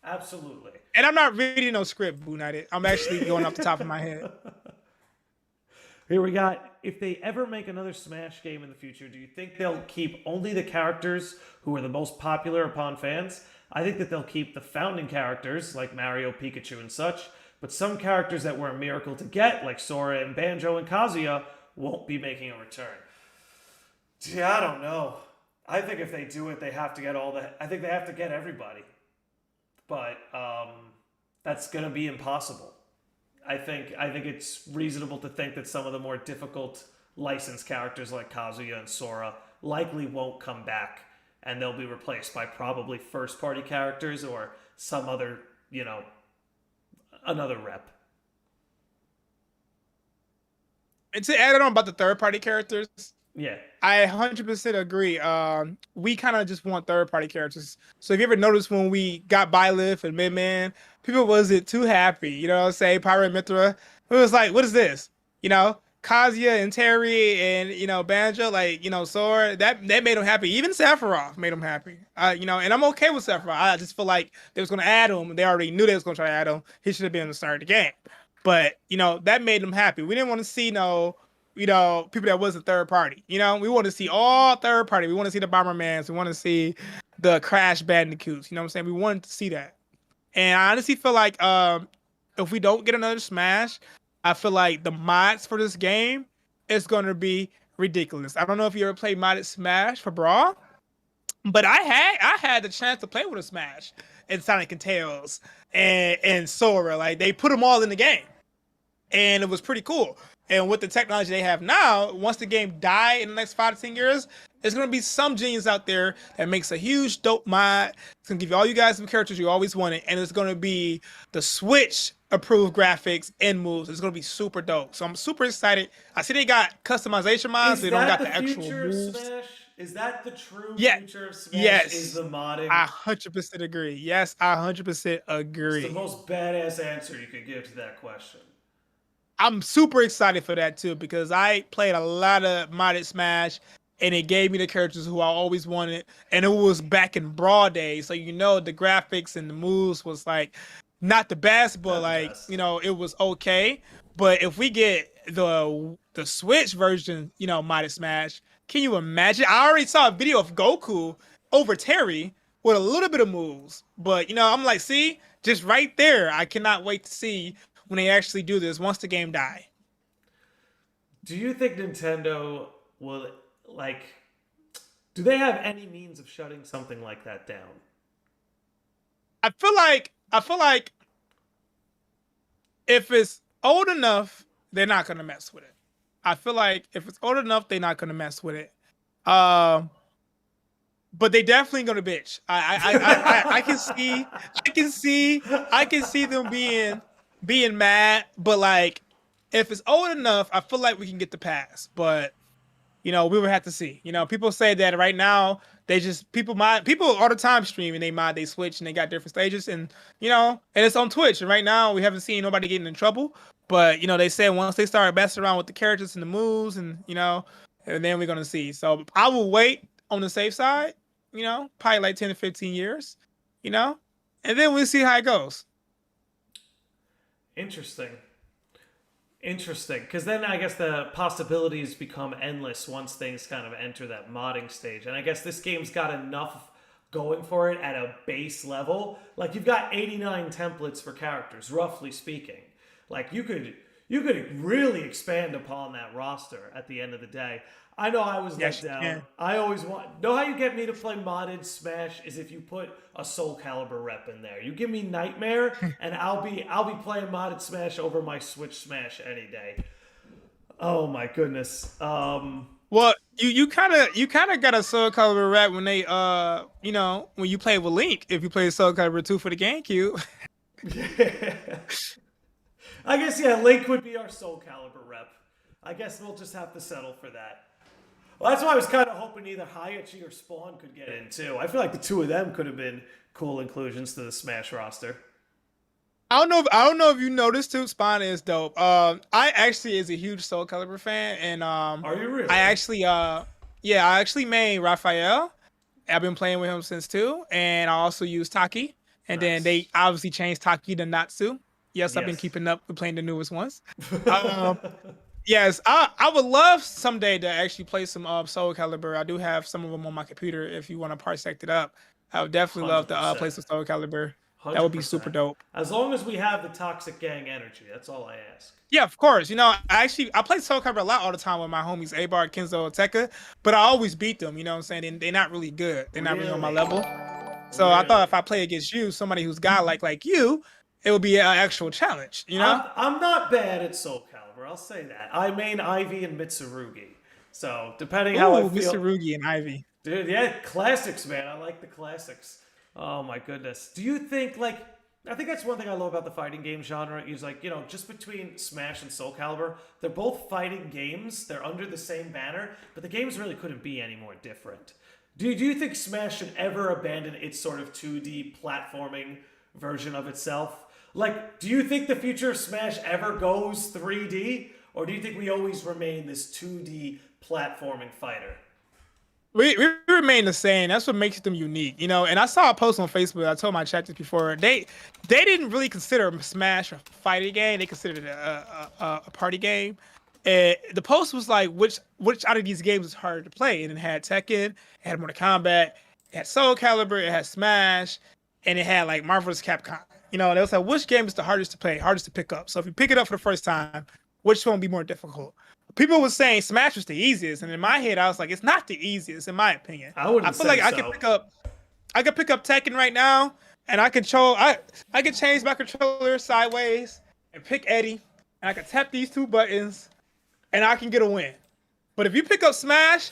Absolutely. And I'm not reading no script, Boo Nighted. I'm actually going off the top of my head. Here we got, if they ever make another Smash game in the future, do you think they'll keep only the characters who are the most popular upon fans? I think that they'll keep the founding characters, like Mario, Pikachu, and such, but some characters that were a miracle to get, like Sora and Banjo and Kazuya, won't be making a return. Yeah, I don't know. I think if they do it, they have to get I think they have to get everybody. But that's going to be impossible. I think it's reasonable to think that some of the more difficult licensed characters like Kazuya and Sora likely won't come back, and they'll be replaced by probably first-party characters or some other, another rep. And to add on about the third-party characters, yeah, I 100% agree. We kind of just want third-party characters. So if you ever noticed when we got Byleth and Midman, people wasn't too happy. You know what I'm saying? Pirate Mithra. It was like, what is this? Kazuya and Terry and, Banjo, Sora, that made them happy. Even Sephiroth made them happy. And I'm okay with Sephiroth. I just feel like they was going to add him. They already knew they was going to try to add him. He should have been at the start of the game. But, that made them happy. We didn't want to see people that wasn't third party. We want to see all third party. We want to see the Bombermans. We want to see the Crash Bandicoots. You know what I'm saying? We wanted to see that. And I honestly feel like if we don't get another Smash, I feel like the mods for this game is going to be ridiculous. I don't know if you ever played modded Smash for Brawl, but I had the chance to play with a Smash and Sonic and Tails and Sora. Like, they put them all in the game, and it was pretty cool. And with the technology they have now, once the game die in the next 5 to 10 years, there's gonna be some genius out there that makes a huge dope mod. It's gonna give you all you guys some characters you always wanted, and it's gonna be the Switch approved graphics and moves. It's gonna be super dope. So I'm super excited. I see they got customization mods, Is they don't that got the the actual future of moves. Smash? Is that the true Yeah, future of Smash? Is yes. the modding? I 100% agree. Yes, I 100% It's the agree. most badass answer you could give to that question. I'm super excited for that too because I played a lot of modded Smash and it gave me the characters who I always wanted. And it was back in broad days. So the graphics and the moves was like not the best, but Not the like, best. it was okay. But if we get the Switch version, modded Smash, can you imagine? I already saw a video of Goku over Terry with a little bit of moves. But I'm like, see, just right there. I cannot wait to see when they actually do this once the game die. Do you think Nintendo will like? Do they have any means of shutting something like that down? I feel like if it's old enough, they're not gonna mess with it. I feel like if it's old enough, they're not gonna mess with it. Um, but they definitely gonna bitch. I can see them being mad. But like, if it's old enough, I feel like we can get the pass. But we would have to see. People say that right now they just people all the time stream and they Switch and they got different stages and it's on Twitch and right now we haven't seen nobody getting in trouble. But they said once they start messing around with the characters and the moves and then we're gonna see. So I will wait on the safe side. Probably like 10 to 15 years. And then we'll see how it goes. Interesting. Interesting, because then I guess the possibilities become endless once things kind of enter that modding stage. And I guess this game's got enough going for it at a base level. Like you've got 89 templates for characters, roughly speaking. Like you could really expand upon that roster at the end of the day. I know I was let Yes, you down. can. I always know how you get me to play modded Smash is if you put a Soul Calibur rep in there. You give me Nightmare, and I'll be playing modded Smash over my Switch Smash any day. Oh my goodness. Well, you kind of got a Soul Calibur rap when they when you play with Link. If you play Soul Calibur 2 for the GameCube. I guess Link would be our Soul Calibur rep. I guess we'll just have to settle for that. Well, that's why I was kind of hoping either Hayachi or Spawn could get in too. I feel like the two of them could have been cool inclusions to the Smash roster. I don't know if you noticed too. Spawn is dope. I actually is a huge Soul Calibur fan, and Are you really? I actually made Raphael. I've been playing with him since too, and I also use Taki. And then Nice. they obviously changed Taki to Natsu. Yes, I've been Yes. keeping up with playing the newest ones. Um, yes, I would love someday to actually play some Soul Calibur. I do have some of them on my computer. If you want to parsect it up, I would definitely love to play 100%. some Soul Calibur. That would be super 100%. dope. As long as we have the Toxic Gang energy, that's all I ask. Yeah, of course. I play Soul Calibur a lot all the time with my homies Abar, Kenzo, and Tekka, but I always beat them. You know what I'm saying? They're not really good. They're not really on my Really? level. So I thought if Really? I play against you, somebody who's godlike like you, it would be an actual challenge. I'm not bad at Soul Calibur, I'll say that. I main Ivy and Mitsurugi. So, depending how I Ooh, feel. Mr. Rugi and Ivy. Dude, yeah, classics, man. I like the classics. Oh my goodness. Do you think I think that's one thing I love about the fighting game genre is just between Smash and Soul Calibur, they're both fighting games. They're under the same banner, but the games really couldn't be any more different. Do you think Smash should ever abandon its sort of 2D platforming version of itself? Like, do you think the future of Smash ever goes 3D? Or do you think we always remain this 2D platforming fighter? We remain the same. That's what makes them unique, And I saw a post on Facebook. I told my chat this before. They didn't really consider Smash a fighting game. They considered it a party game. And the post was like, which out of these games is harder to play? And it had Tekken, it had Mortal Kombat, it had Soul Calibur, it had Smash, and it had like Marvel's Capcom. They was like, which game is the hardest to play, hardest to pick up? So if you pick it up for the first time, which one will be more difficult? People were saying Smash was the easiest, and in my head, I was like, it's not the easiest, in my opinion. I wouldn't I feel say like so. I could pick up Tekken right now, and I could change my controller sideways and pick Eddie, and I could tap these two buttons, and I can get a win. But if you pick up Smash,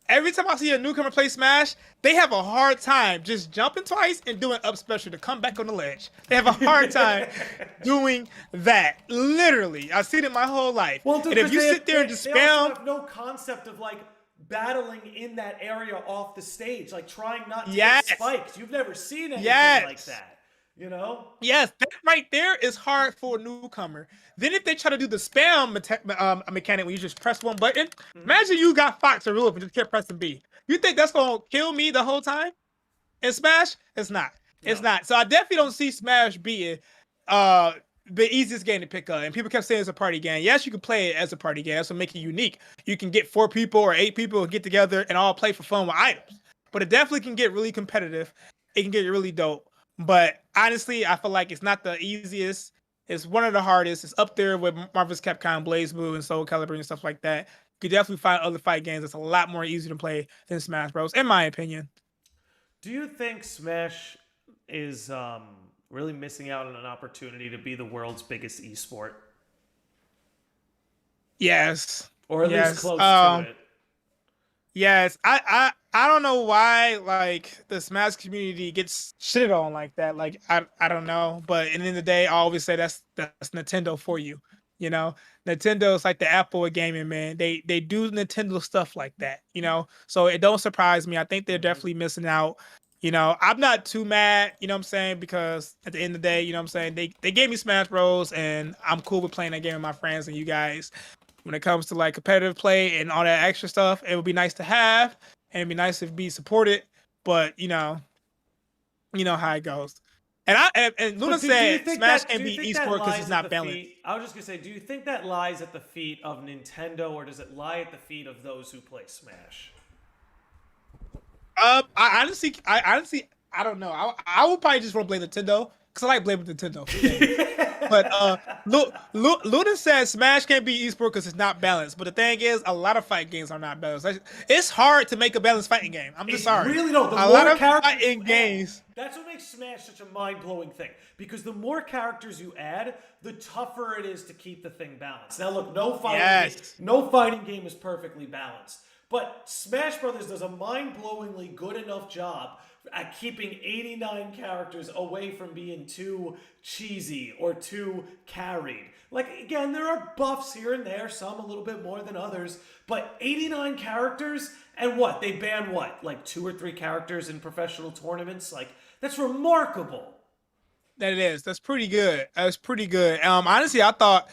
every time I see a newcomer play Smash, they have a hard time just jumping twice and doing up special to come back on the ledge. They have a hard time doing that. Literally, I've seen it my whole life. Well, dude, And if because you sit there and just they also spam, have no concept of like battling in that area off the stage, like trying not to yes, get spiked. You've never seen anything like yes. that, you know? Yes, that right there is hard for a newcomer. Then if they try to do the spam mechanic where you just press one button, imagine you got Fox or Roof and just kept pressing B. You think that's gonna kill me the whole time? In Smash, it's not. It's No. not. So I definitely don't see Smash being the easiest game to pick up. And people kept saying it's a party game. Yes, you can play it as a party game. That's what makes it unique. You can get 4 people or 8 people and get together and all play for fun with items. But it definitely can get really competitive. It can get really dope. But honestly, I feel like it's not the easiest. It's one of the hardest. It's up there with Marvel's Capcom, Blaze Blue, and Soul Calibur and stuff like that. You could definitely find other fight games that's a lot more easy to play than Smash Bros. In my opinion. Do you think Smash is really missing out on an opportunity to be the world's biggest esport? Yes. Or at least close to it? Yes. I don't know why like the Smash community gets shit on like that. Like I don't know. But at the end of the day, I always say that's Nintendo for you. You know, Nintendo's like the Apple of gaming, man. They do Nintendo stuff like that, you know. So it don't surprise me. I think they're definitely missing out. You know, I'm not too mad, you know what I'm saying, because at the end of the day, you know what I'm saying, they gave me Smash Bros. And I'm cool with playing that game with my friends and you guys. When it comes to like competitive play and all that extra stuff, it would be nice to have and it'd be nice to be supported. But you know how it goes. And Luna said Smash can be esport because it's not balanced. I was just gonna say, do you think that lies at the feet of Nintendo, or does it lie at the feet of those who play Smash? I honestly, I don't know. I would probably just want to blame Nintendo because I like blaming Nintendo. But Luna says Smash can't be esport because it's not balanced. But the thing is, a lot of fight games are not balanced. It's hard to make a balanced fighting game. I'm just sorry. Really, no. A lot of fighting games. That's what makes Smash such a mind-blowing thing. Because the more characters you add, the tougher it is to keep the thing balanced. Now, look, no fighting game is perfectly balanced. But Smash Brothers does a mind-blowingly good enough job at keeping 89 characters away from being too cheesy or too carried. Like, again, there are buffs here and there, some a little bit more than others, but 89 characters, and what? They ban what? Like 2 or 3 characters in professional tournaments? Like, that's remarkable. That it is. That's pretty good. That's pretty good. Honestly, I thought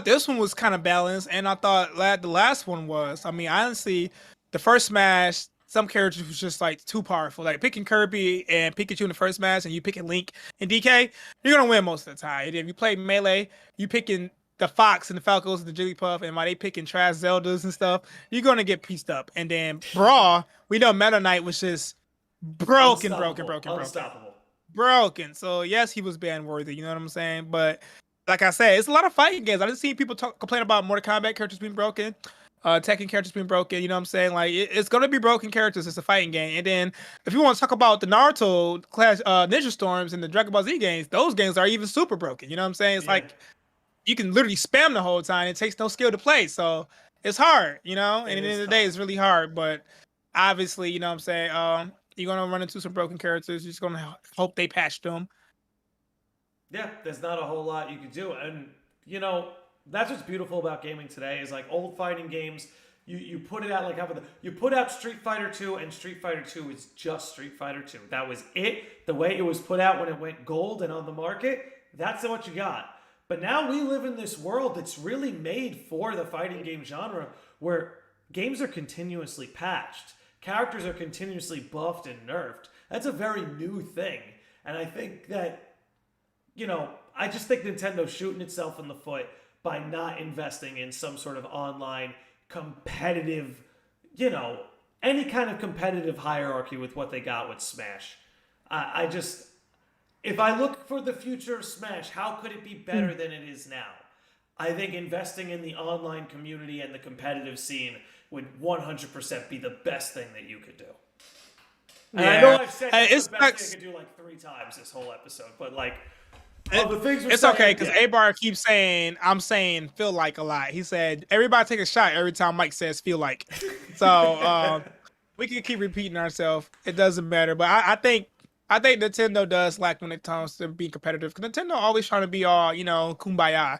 this one was kind of balanced, and I thought the last one was. I mean, honestly, the first Smash, some characters was just like too powerful. Like picking Kirby and Pikachu in the first Smash, and you picking Link and DK, you're gonna win most of the time. And if you play Melee, you picking the Fox and the Falcos and the Jigglypuff, and while they picking trash Zeldas and stuff, you're gonna get pieced up. And then Brawl, we know Meta Knight was just broken. So yes, he was ban worthy. You know what I'm saying? But like I said, it's a lot of fighting games. I didn't see people complain about Mortal Kombat characters being broken, Tekken characters being broken. You know what I'm saying? Like it's gonna be broken characters. It's a fighting game. And then if you want to talk about the Naruto class, Ninja Storms and the Dragon Ball Z games, those games are even super broken. You know what I'm saying? It's like you can literally spam the whole time. It takes no skill to play. So it's hard. You know? And at the end of the day, it's really hard. But obviously, you know what I'm saying? You're going to run into some broken characters. You're just going to hope they patch them. Yeah, there's not a whole lot you can do. And, you know, that's what's beautiful about gaming today is like old fighting games, you put it out like you put out Street Fighter 2 and Street Fighter 2 is just Street Fighter 2. That was it. The way it was put out when it went gold and on the market, that's what you got. But now we live in this world that's really made for the fighting game genre where games are continuously patched. Characters are continuously buffed and nerfed. That's a very new thing. And I think that, you know, I just think Nintendo's shooting itself in the foot by not investing in some sort of online competitive, you know, any kind of competitive hierarchy with what they got with Smash. If I look for the future of Smash, how could it be better than it is now? I think investing in the online community and the competitive scene would 100% be the best thing that you could do. And I know I've said it's the best thing I could do like 3 times this whole episode, but like, of the things we're It's saying, okay because yeah. A-Bar keeps saying I'm saying feel like a lot. He said everybody take a shot every time Mike says feel like. So we can keep repeating ourselves. It doesn't matter. But I think Nintendo does lack when it comes to being competitive. Because Nintendo always trying to be all, kumbaya.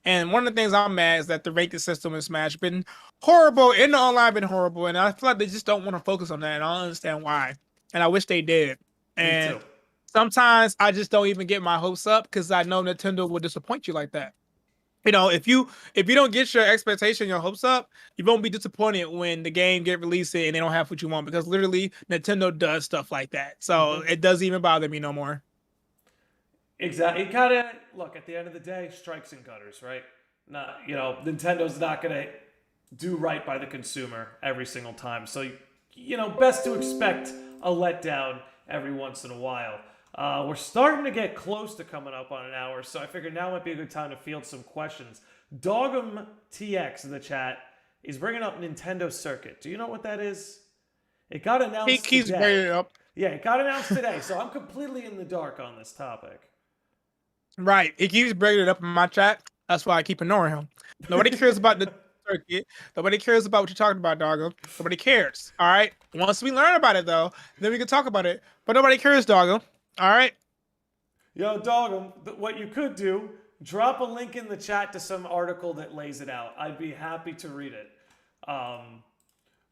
And one of the things I'm mad is that the ranking system in Smash been horrible. In the online been horrible. And I feel like they just don't want to focus on that. And I don't understand why. And I wish they did. Me And too. sometimes I just don't even get my hopes up because I know Nintendo will disappoint you like that. If you don't get your expectation, your hopes up, you won't be disappointed when the game get released and they don't have what you want because literally Nintendo does stuff like that. So it doesn't even bother me no more. Exactly. It kind of look at the end of the day, strikes and gutters, right? Not Nintendo's not gonna do right by the consumer every single time. So best to expect a letdown every once in a while. We're starting to get close to coming up on an hour, so I figured now might be a good time to field some questions. Dogum TX in the chat is bringing up Nintendo Circuit. Do you know what that is? It got announced He keeps today. bringing it up. Yeah, it got announced today, so I'm completely in the dark on this topic. Right. He keeps bringing it up in my chat. That's why I keep ignoring him. Nobody cares about the circuit. Nobody cares about what you're talking about, doggo. Nobody cares. All right. Once we learn about it, though, then we can talk about it. But nobody cares, doggo. All right. Yo, Dogum, what you could do, drop a link in the chat to some article that lays it out. I'd be happy to read it.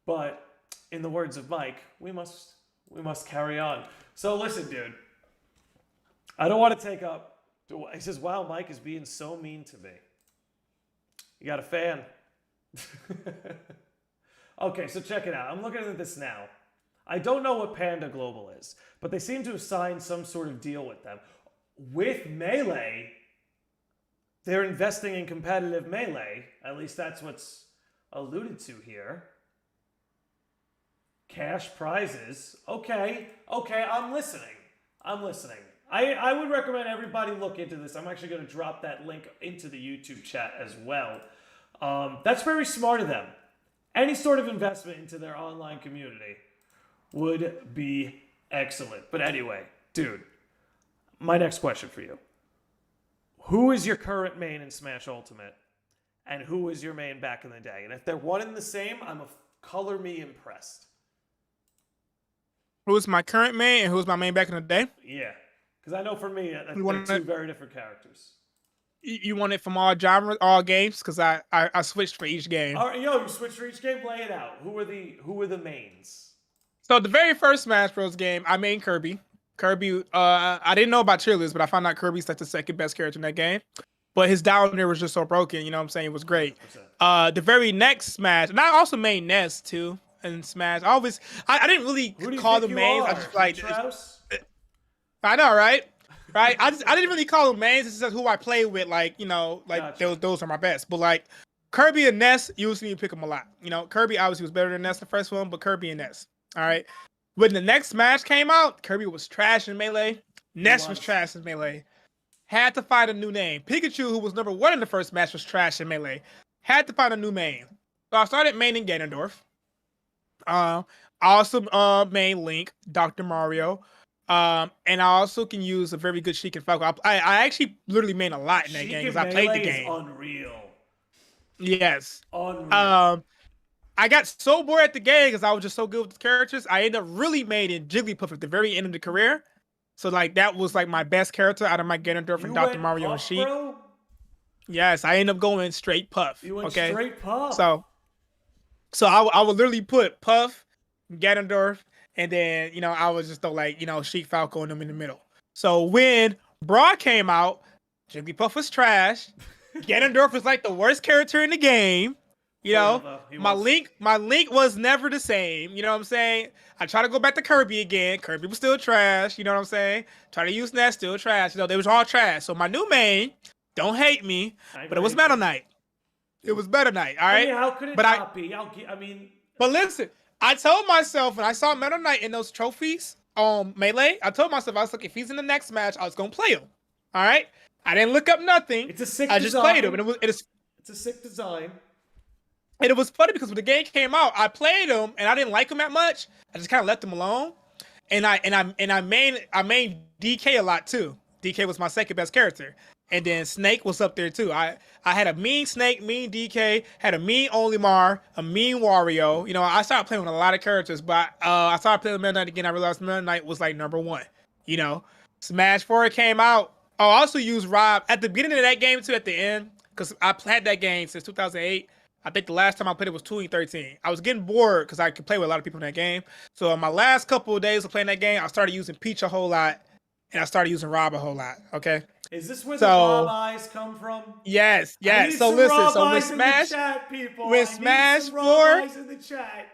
But in the words of Mike, we must carry on. So listen, dude. I don't want to take up. He says, wow, Mike is being so mean to me. You got a fan? Okay, so check it out. I'm looking at this now. I don't know what Panda Global is, but they seem to have signed some sort of deal with them. With Melee, they're investing in competitive Melee. At least that's what's alluded to here. Cash prizes. Okay, I'm listening. I would recommend everybody look into this. I'm actually going to drop that link into the YouTube chat as well. That's very smart of them. Any sort of investment into their online community would be excellent. But anyway, dude, my next question for you. Who is your current main in Smash Ultimate? And who was your main back in the day? And if they're one and the same, color me impressed. Who's my current main and who's my main back in the day? Yeah. Because I know for me, they're two very different characters. You want it from all genres, all games? Because I switched for each game. All right, you switched for each game? Lay it out. Who were the mains? So the very first Smash Bros. Game, I main Kirby. Kirby, I didn't know about cheerleaders, but I found out Kirby's like the second best character in that game. But his down there was just so broken, you know what I'm saying? It was great. 100%. The very next Smash, and I also made Ness too in Smash. I didn't really call them mains. I just like I know, right? Right? I didn't really call them mains. This is who I play with, gotcha. those are my best. But like Kirby and Ness, usually you pick them a lot. Kirby obviously was better than Ness the first one, but Kirby and Ness. All right. When the next Smash came out, Kirby was trash in Melee. Ness was trash in Melee. Had to find a new name. Pikachu, who was number 1 in the first match, was trash in Melee. Had to find a new main. So I started maining Ganondorf. I also main Link, Dr. Mario. And I also can use a very good Sheik and Falco. I actually literally main a lot in that game because I played the game. Is unreal. Yes. Unreal. I got so bored at the game because I was just so good with the characters. I ended up really making Jigglypuff at the very end of the career. So like that was like my best character out of my Ganondorf and Dr. Mario and Sheik. Bro? Yes, I ended up going straight Puff. You went straight Puff. So I would literally put Puff, Ganondorf, and then I would just throw Sheik, Falco and them in the middle. So when Broad came out, Jigglypuff was trash. Ganondorf was like the worst character in the game. My Link was never the same. You know what I'm saying? I try to go back to Kirby again. Kirby was still trash. You know what I'm saying? Try to use Ness, still trash. They was all trash. So my new main, don't hate me, but it was Meta Knight. It was Meta Knight. All right. How could it not be? But listen, I told myself when I saw Meta Knight in those trophies on Melee, I told myself I was like, if he's in the next match, I was gonna play him. All right. I didn't look up nothing. It's a sick design. I just played him, and it's a sick design. And it was funny because when the game came out, I played him and I didn't like him that much. I just kind of left him alone. And I main DK a lot too. DK was my second best character. And then Snake was up there too. I had a mean Snake, mean DK, had a mean Olimar, a mean Wario. You know, I started playing with a lot of characters, but I started playing with Meta Knight again. I realized Meta Knight was like number one. You know, Smash 4 came out. I also used Rob at the beginning of that game too, at the end, because I had that game since 2008. I think the last time I played it was 2013. I was getting bored because I could play with a lot of people in that game. So in my last couple of days of playing that game, I started using Peach a whole lot, and I started using Rob a whole lot. Okay. Is this where the Rob eyes come from? Yes, yes. So listen, so with Smash, with Smash 4, in the chat.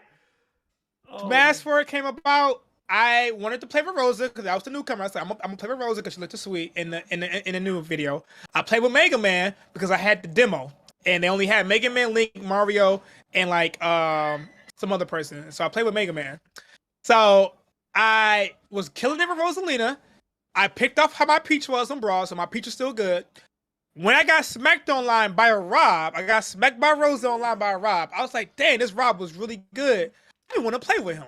Oh. Smash 4 came about. I wanted to play with Rosa because I was the newcomer. I said, I'm gonna play with Rosa because she looked sweet in the new video. I played with Mega Man because I had the demo, and they only had Mega Man, Link, Mario, and like some other person. So I played with Mega Man. So I was killing it with Rosalina. I picked up how my Peach was on Brawl, so my Peach is still good. When I got smacked online by a Rob, I got smacked by Rosa online by a Rob. I was like, dang, this Rob was really good. I didn't want to play with him.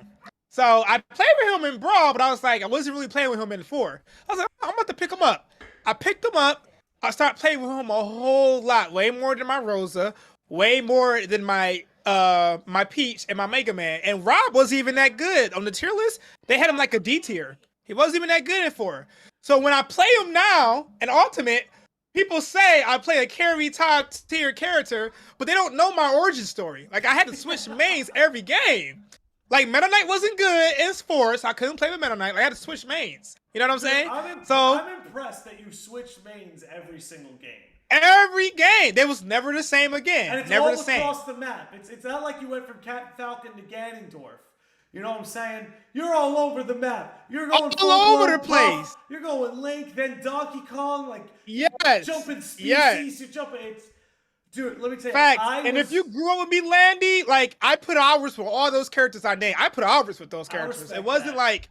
So I played with him in Brawl, but I was like, I wasn't really playing with him in 4. I was like, I'm about to pick him up. I picked him up. I started playing with him a whole lot, way more than my Rosa, way more than my my Peach and my Mega Man. And Rob wasn't even that good. On the tier list, they had him like a D tier. He wasn't even that good in 4. So when I play him now in Ultimate, people say I play a carry top tier character, but they don't know my origin story. Like I had to switch mains every game. Like Meta Knight wasn't good in 4, so I couldn't play with Meta Knight. Like, I had to switch mains. You know what I'm saying? I'm impressed that you switched mains every single game. Every game, they was never the same again. And it's never all the same. across the map. It's not like you went from Cat Falcon to Ganondorf. You know what I'm saying? You're all over the map. You're going all over the place. You're going Link, then Donkey Kong, like jumping species. Yes. You're jumping. Dude, let me tell you. Facts. If you grew up with me, Landy, like I put hours for all those characters I named. I put hours with those characters. It wasn't like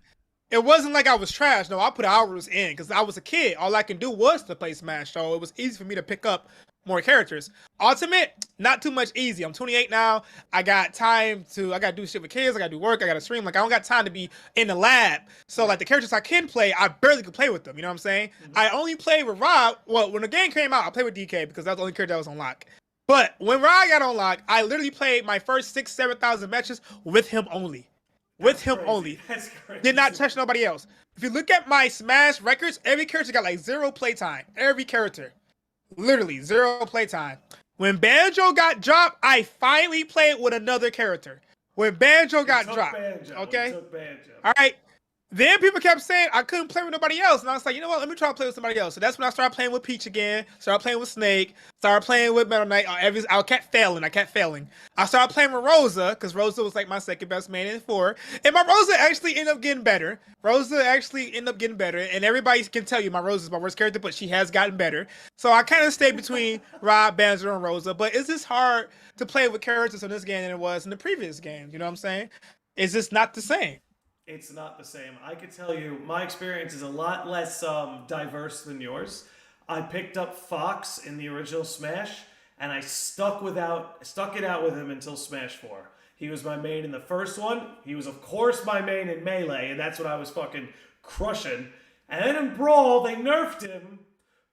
I was trash. No, I put hours in because I was a kid. All I can do was to play Smash, so it was easy for me to pick up more characters. Ultimate, not too much easy. I'm 28 now. I got to do shit with kids. I got to do work. I got to stream. Like I don't got time to be in the lab. So like the characters I can play, I barely could play with them. You know what I'm saying? Mm-hmm. I only played with Rob. Well, when the game came out, I played with DK because that's the only character that was on lock. But when Rob got on lock, I literally played my first 6,000-7,000 matches with him only. With him only. That's crazy. Did not touch nobody else. If you look at my Smash records, every character got like 0 playtime. Every character. Literally 0 playtime. When Banjo got dropped, I finally played with another character. When Banjo got dropped. Okay? All right. Then people kept saying I couldn't play with nobody else. And I was like, you know what? Let me try to play with somebody else. So that's when I started playing with Peach again. Started playing with Snake. Started playing with Meta Knight. I kept failing. I started playing with Rosa because Rosa was like my second best main in 4. And my Rosa actually ended up getting better. And everybody can tell you my Rosa is my worst character, but she has gotten better. So I kind of stayed between Rob, Banjo, and Rosa. But it's just hard to play with characters in this game than it was in the previous games. You know what I'm saying? It's just not the same. It's not the same. I could tell you my experience is a lot less diverse than yours. I picked up Fox in the original Smash, and I stuck it out with him until Smash 4. He was my main in the first one. He was, of course, my main in Melee, and that's what I was fucking crushing. And then in Brawl, they nerfed him,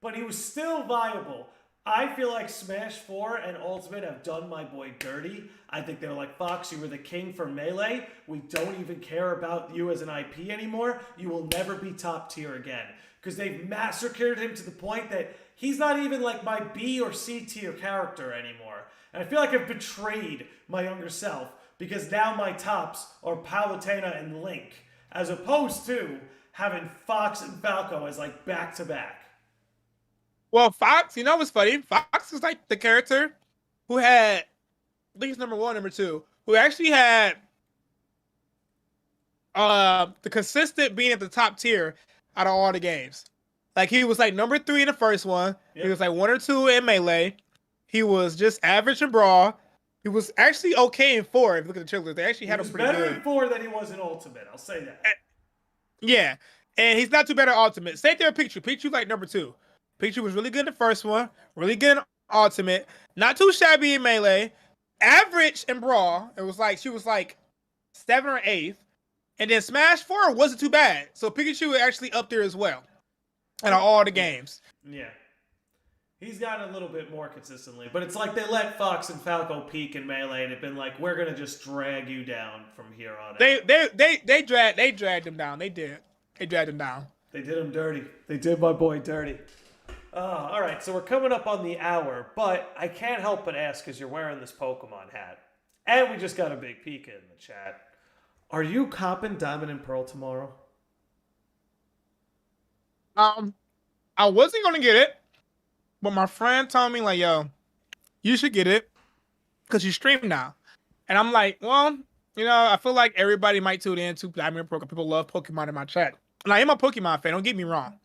but he was still viable. I feel like Smash 4 and Ultimate have done my boy dirty. I think they're like, Fox, you were the king for Melee. We don't even care about you as an IP anymore. You will never be top tier again. Because they've massacred him to the point that he's not even like my B or C tier character anymore. And I feel like I've betrayed my younger self because now my tops are Palutena and Link, as opposed to having Fox and Falco as like back-to-back. Well, Fox, you know what's funny? Fox is like the character who had, I think it's number 1, number 2, who actually had the consistent being at the top tier out of all the games. Like he was like number 3 in the first one. Yep. He was like 1 or 2 in Melee. He was just average in Brawl. He was actually okay in 4. If you look at the trailers, they actually had him pretty good. He was better in 4 than he was in Ultimate. I'll say that. Yeah, and he's not too bad at Ultimate. Same thing with Pikachu. Pikachu like number 2. Pikachu was really good in the first one, really good in Ultimate, not too shabby in Melee, average in Brawl. It was like she was like 7 or 8th, and then Smash 4 wasn't too bad. So Pikachu was actually up there as well. in all the games. Yeah. He's gotten a little bit more consistently, but it's like they let Fox and Falco peak in Melee and have been like, we're gonna just drag you down from here on out. They dragged him down. They did. They dragged him down. They did him dirty. They did my boy dirty. All right, so we're coming up on the hour, but I can't help but ask because you're wearing this Pokemon hat, and we just got a big Pika in the chat. Are you copping Diamond and Pearl tomorrow? I wasn't gonna get it, but my friend told me like, "Yo, you should get it because you stream now." And I'm like, well, I feel like everybody might tune in to Diamond and Pearl. People love Pokemon in my chat, and I am a Pokemon fan. Don't get me wrong.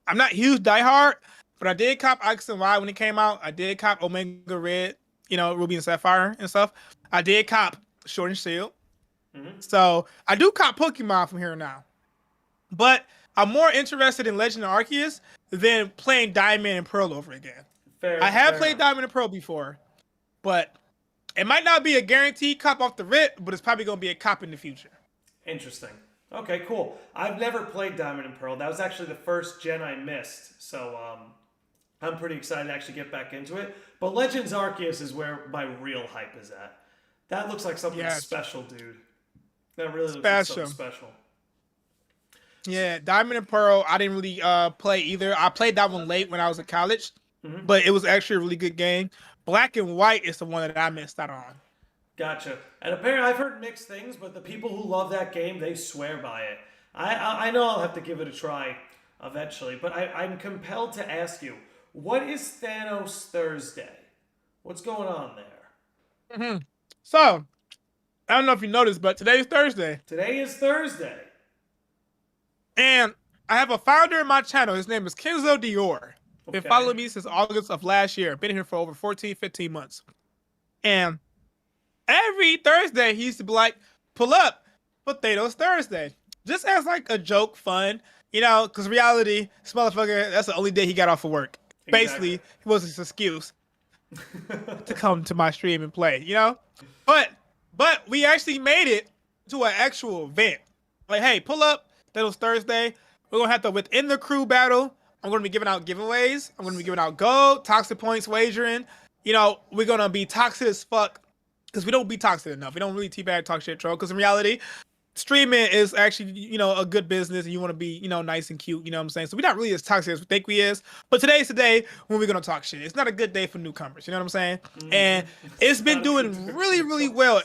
I'm not huge diehard, but I did cop X and Y when it came out. I did cop Omega Red, Ruby and Sapphire and stuff. I did cop Sword and Shield. Mm-hmm. So I do cop Pokemon from here now. But I'm more interested in Legend of Arceus than playing Diamond and Pearl over again. I have played Diamond and Pearl before, but it might not be a guaranteed cop off the rip, but it's probably going to be a cop in the future. Interesting. Okay, cool. I've never played Diamond and Pearl. That was actually the first gen I missed. So I'm pretty excited to actually get back into it. But Legends Arceus is where my real hype is at. That looks like something special, dude. That really looks like something special. Yeah, Diamond and Pearl, I didn't really play either. I played that one late when I was in college, but it was actually a really good game. Black and White is the one that I missed out on. Gotcha. And apparently I've heard mixed things, but the people who love that game, they swear by it. I know I'll have to give it a try eventually, but I'm compelled to ask you, what is Thanos Thursday? What's going on there? So, I don't know if you noticed, but today's Thursday. Today is Thursday. And I have a founder in my channel. His name is Kenzo Dior. Been following me since August of last year. Been here for over 14, 15 months. And every Thursday, he used to be like, pull up for Thanos Thursday. Just as like a joke, fun, because reality, this motherfucker, that's the only day he got off of work. Exactly. Basically, it was his excuse to come to my stream and play, But we actually made it to an actual event. Like, hey, pull up Thanos Thursday. We're going to have to, within the crew battle, I'm going to be giving out giveaways. I'm going to be giving out gold, toxic points, wagering. We're going to be toxic as fuck because we don't be toxic enough. We don't really teabag, talk shit, troll. Because in reality, streaming is actually, a good business and you want to be, nice and cute. You know what I'm saying? So we're not really as toxic as we think we is. But today's the day when we're going to talk shit. It's not a good day for newcomers. You know what I'm saying? And it's been doing really, really well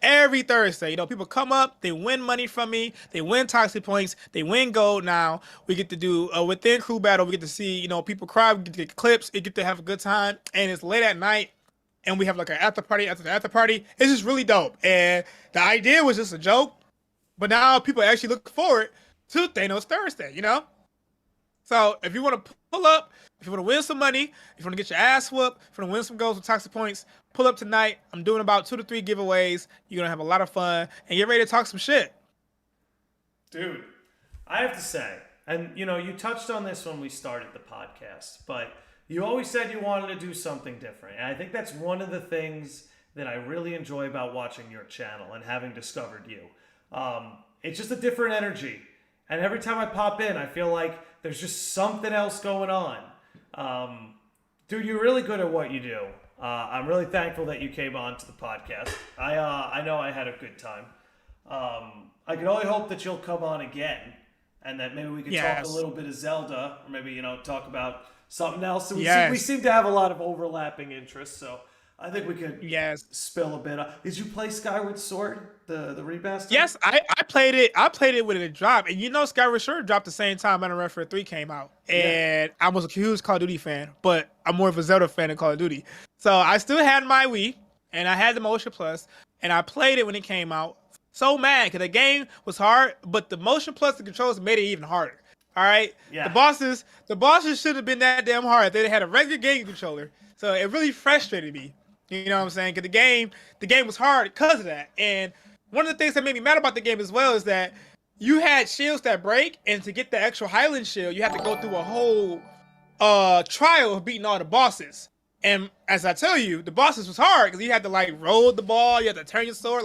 every Thursday. People come up, they win money from me, they win toxic points, they win gold now. We get to do a within crew battle. We get to see, people cry, we get to get clips, we get to have a good time. And it's late at night. And we have like an after party after the after party. It's just really dope. And the idea was just a joke. But now people actually look forward to Thanos Thursday, So if you want to pull up, if you want to win some money, if you want to get your ass whooped, if you want to win some goals with toxic points, pull up tonight. I'm doing about 2 to 3 giveaways. You're going to have a lot of fun and get ready to talk some shit. Dude, I have to say, and you touched on this when we started the podcast, but you always said you wanted to do something different. And I think that's one of the things that I really enjoy about watching your channel and having discovered you. It's just a different energy. And every time I pop in, I feel like there's just something else going on. Dude, you're really good at what you do. I'm really thankful that you came on to the podcast. I know I had a good time. I can only hope that you'll come on again and that maybe we could talk a little bit of Zelda or maybe, talk about something else. We seem to have a lot of overlapping interests, so I think we could spill a bit. Did you play Skyward Sword, the remaster? Yes, I played it. I played it when it dropped. And Skyward Sword dropped the same time Modern Warfare 3 came out. And I was a huge Call of Duty fan, but I'm more of a Zelda fan than Call of Duty. So I still had my Wii, and I had the Motion Plus, and I played it when it came out. So mad, because the game was hard, but the Motion Plus, the controls made it even harder. All right? Yeah. The bosses should have been that damn hard. They had a regular game controller. So it really frustrated me. You know what I'm saying? Because the game was hard because of that. And one of the things that made me mad about the game as well is that you had shields that break, and to get the actual Highland shield, you have to go through a whole trial of beating all the bosses. And as I tell you, the bosses was hard because you had to roll the ball, you had to turn your sword.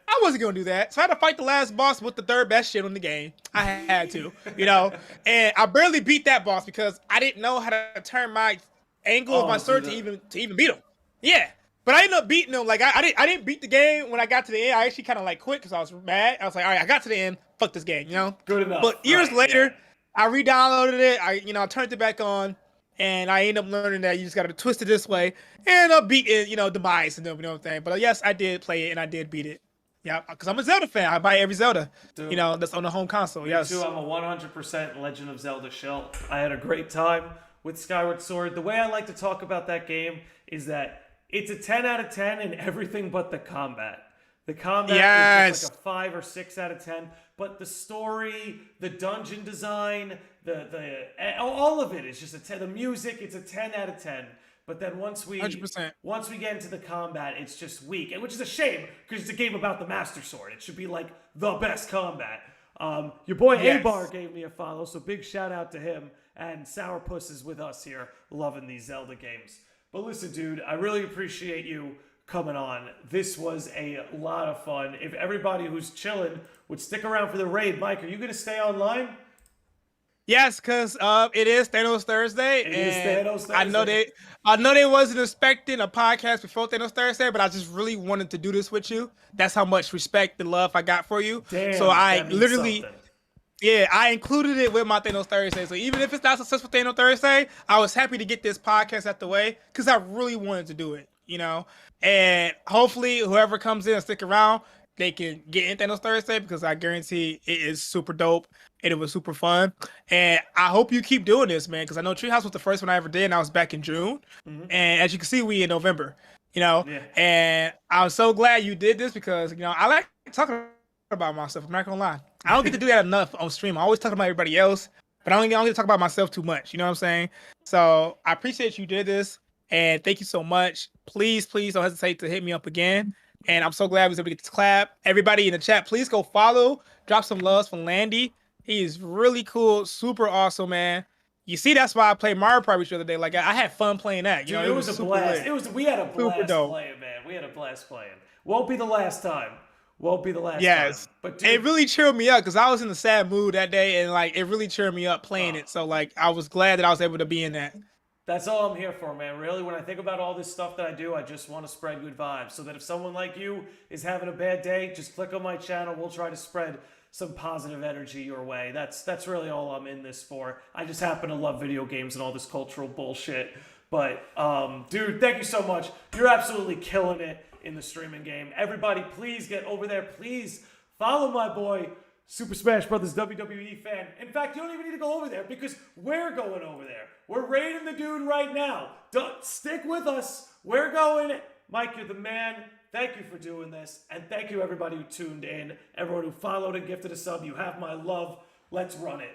I wasn't gonna do that. So I had to fight the last boss with the third best shit on the game. I had to, you know. And I barely beat that boss because I didn't know how to turn my angle of my sword to even beat him. Yeah. But I ended up beating him. Like I didn't beat the game when I got to the end. I actually kind of like quit because I was mad. I was like, all right, I got to the end. Fuck this game, you know. Good enough. But years later, I re-downloaded it. I turned it back on, and I ended up learning that you just got to twist it this way, and I beat it, demise and you know what I'm saying. But yes, I did play it and I did beat it. Yeah, because I'm a Zelda fan. I buy every Zelda, Dude, that's on the home console. Me yes. too. I'm a 100% Legend of Zelda shill. I had a great time with Skyward Sword. The way I like to talk about that game is that it's a 10 out of 10 in everything but the combat. The combat is just like a 5 or 6 out of 10, but the story, the dungeon design, all of it is just a 10. The music, it's a 10 out of 10. But then once we 100%. once we get into the combat, it's just weak, and which is a shame because it's a game about the Master Sword. It should be like the best combat. Your boy Abar gave me a follow, so big shout out to him. And Sourpuss is with us here, loving these Zelda games. But listen, dude, I really appreciate you coming on. This was a lot of fun. If everybody who's chilling would stick around for the raid, Mike, are you going to stay online? Yes, because it is Thanos Thursday. It is Thanos Thursday. I know they wasn't expecting a podcast before Thanos Thursday, but I just really wanted to do this with you. That's how much respect and love I got for you. Damn, so I literally, something. I included it with my Thanos Thursday. So even if it's not successful Thanos Thursday, I was happy to get this podcast out the way because I really wanted to do it, And hopefully whoever comes in and stick around, they can get in Thanos Thursday because I guarantee it is super dope and it was super fun. And I hope you keep doing this, man, because I know Treehouse was the first one I ever did, and I was back in June. Mm-hmm. And as you can see, we in November, And I'm so glad you did this because, I like talking about myself. I'm not going to lie. I don't get to do that enough on stream. I always talk about everybody else, but I don't get to talk about myself too much. You know what I'm saying? So I appreciate you did this, and thank you so much. Please don't hesitate to hit me up again. And I'm so glad we was able to get this collab. Everybody in the chat, please go follow. Drop some loves from Landy. He is really cool, super awesome, man. You see, that's why I played Mario Party the other day. Like I had fun playing that. Dude, it was a blast. We had a blast playing, man. We had a blast playing. Won't be the last time. Yes. But dude, it really cheered me up because I was in a sad mood that day, and like it really cheered me up playing it. So like I was glad that I was able to be in that. That's all I'm here for, man. Really, when I think about all this stuff that I do, I just want to spread good vibes. So that if someone like you is having a bad day, just click on my channel. We'll try to spread some positive energy your way. That's really all I'm in this for. I just happen to love video games and all this cultural bullshit. But, dude, thank you so much. You're absolutely killing it in the streaming game. Everybody, please get over there. Please follow my boy, Super Smash Brothers WWE fan. In fact, you don't even need to go over there because we're going over there. We're raiding the dude right now. Stick with us. We're going. Mike, you're the man. Thank you for doing this. And thank you, everybody who tuned in. Everyone who followed and gifted a sub. You have my love. Let's run it.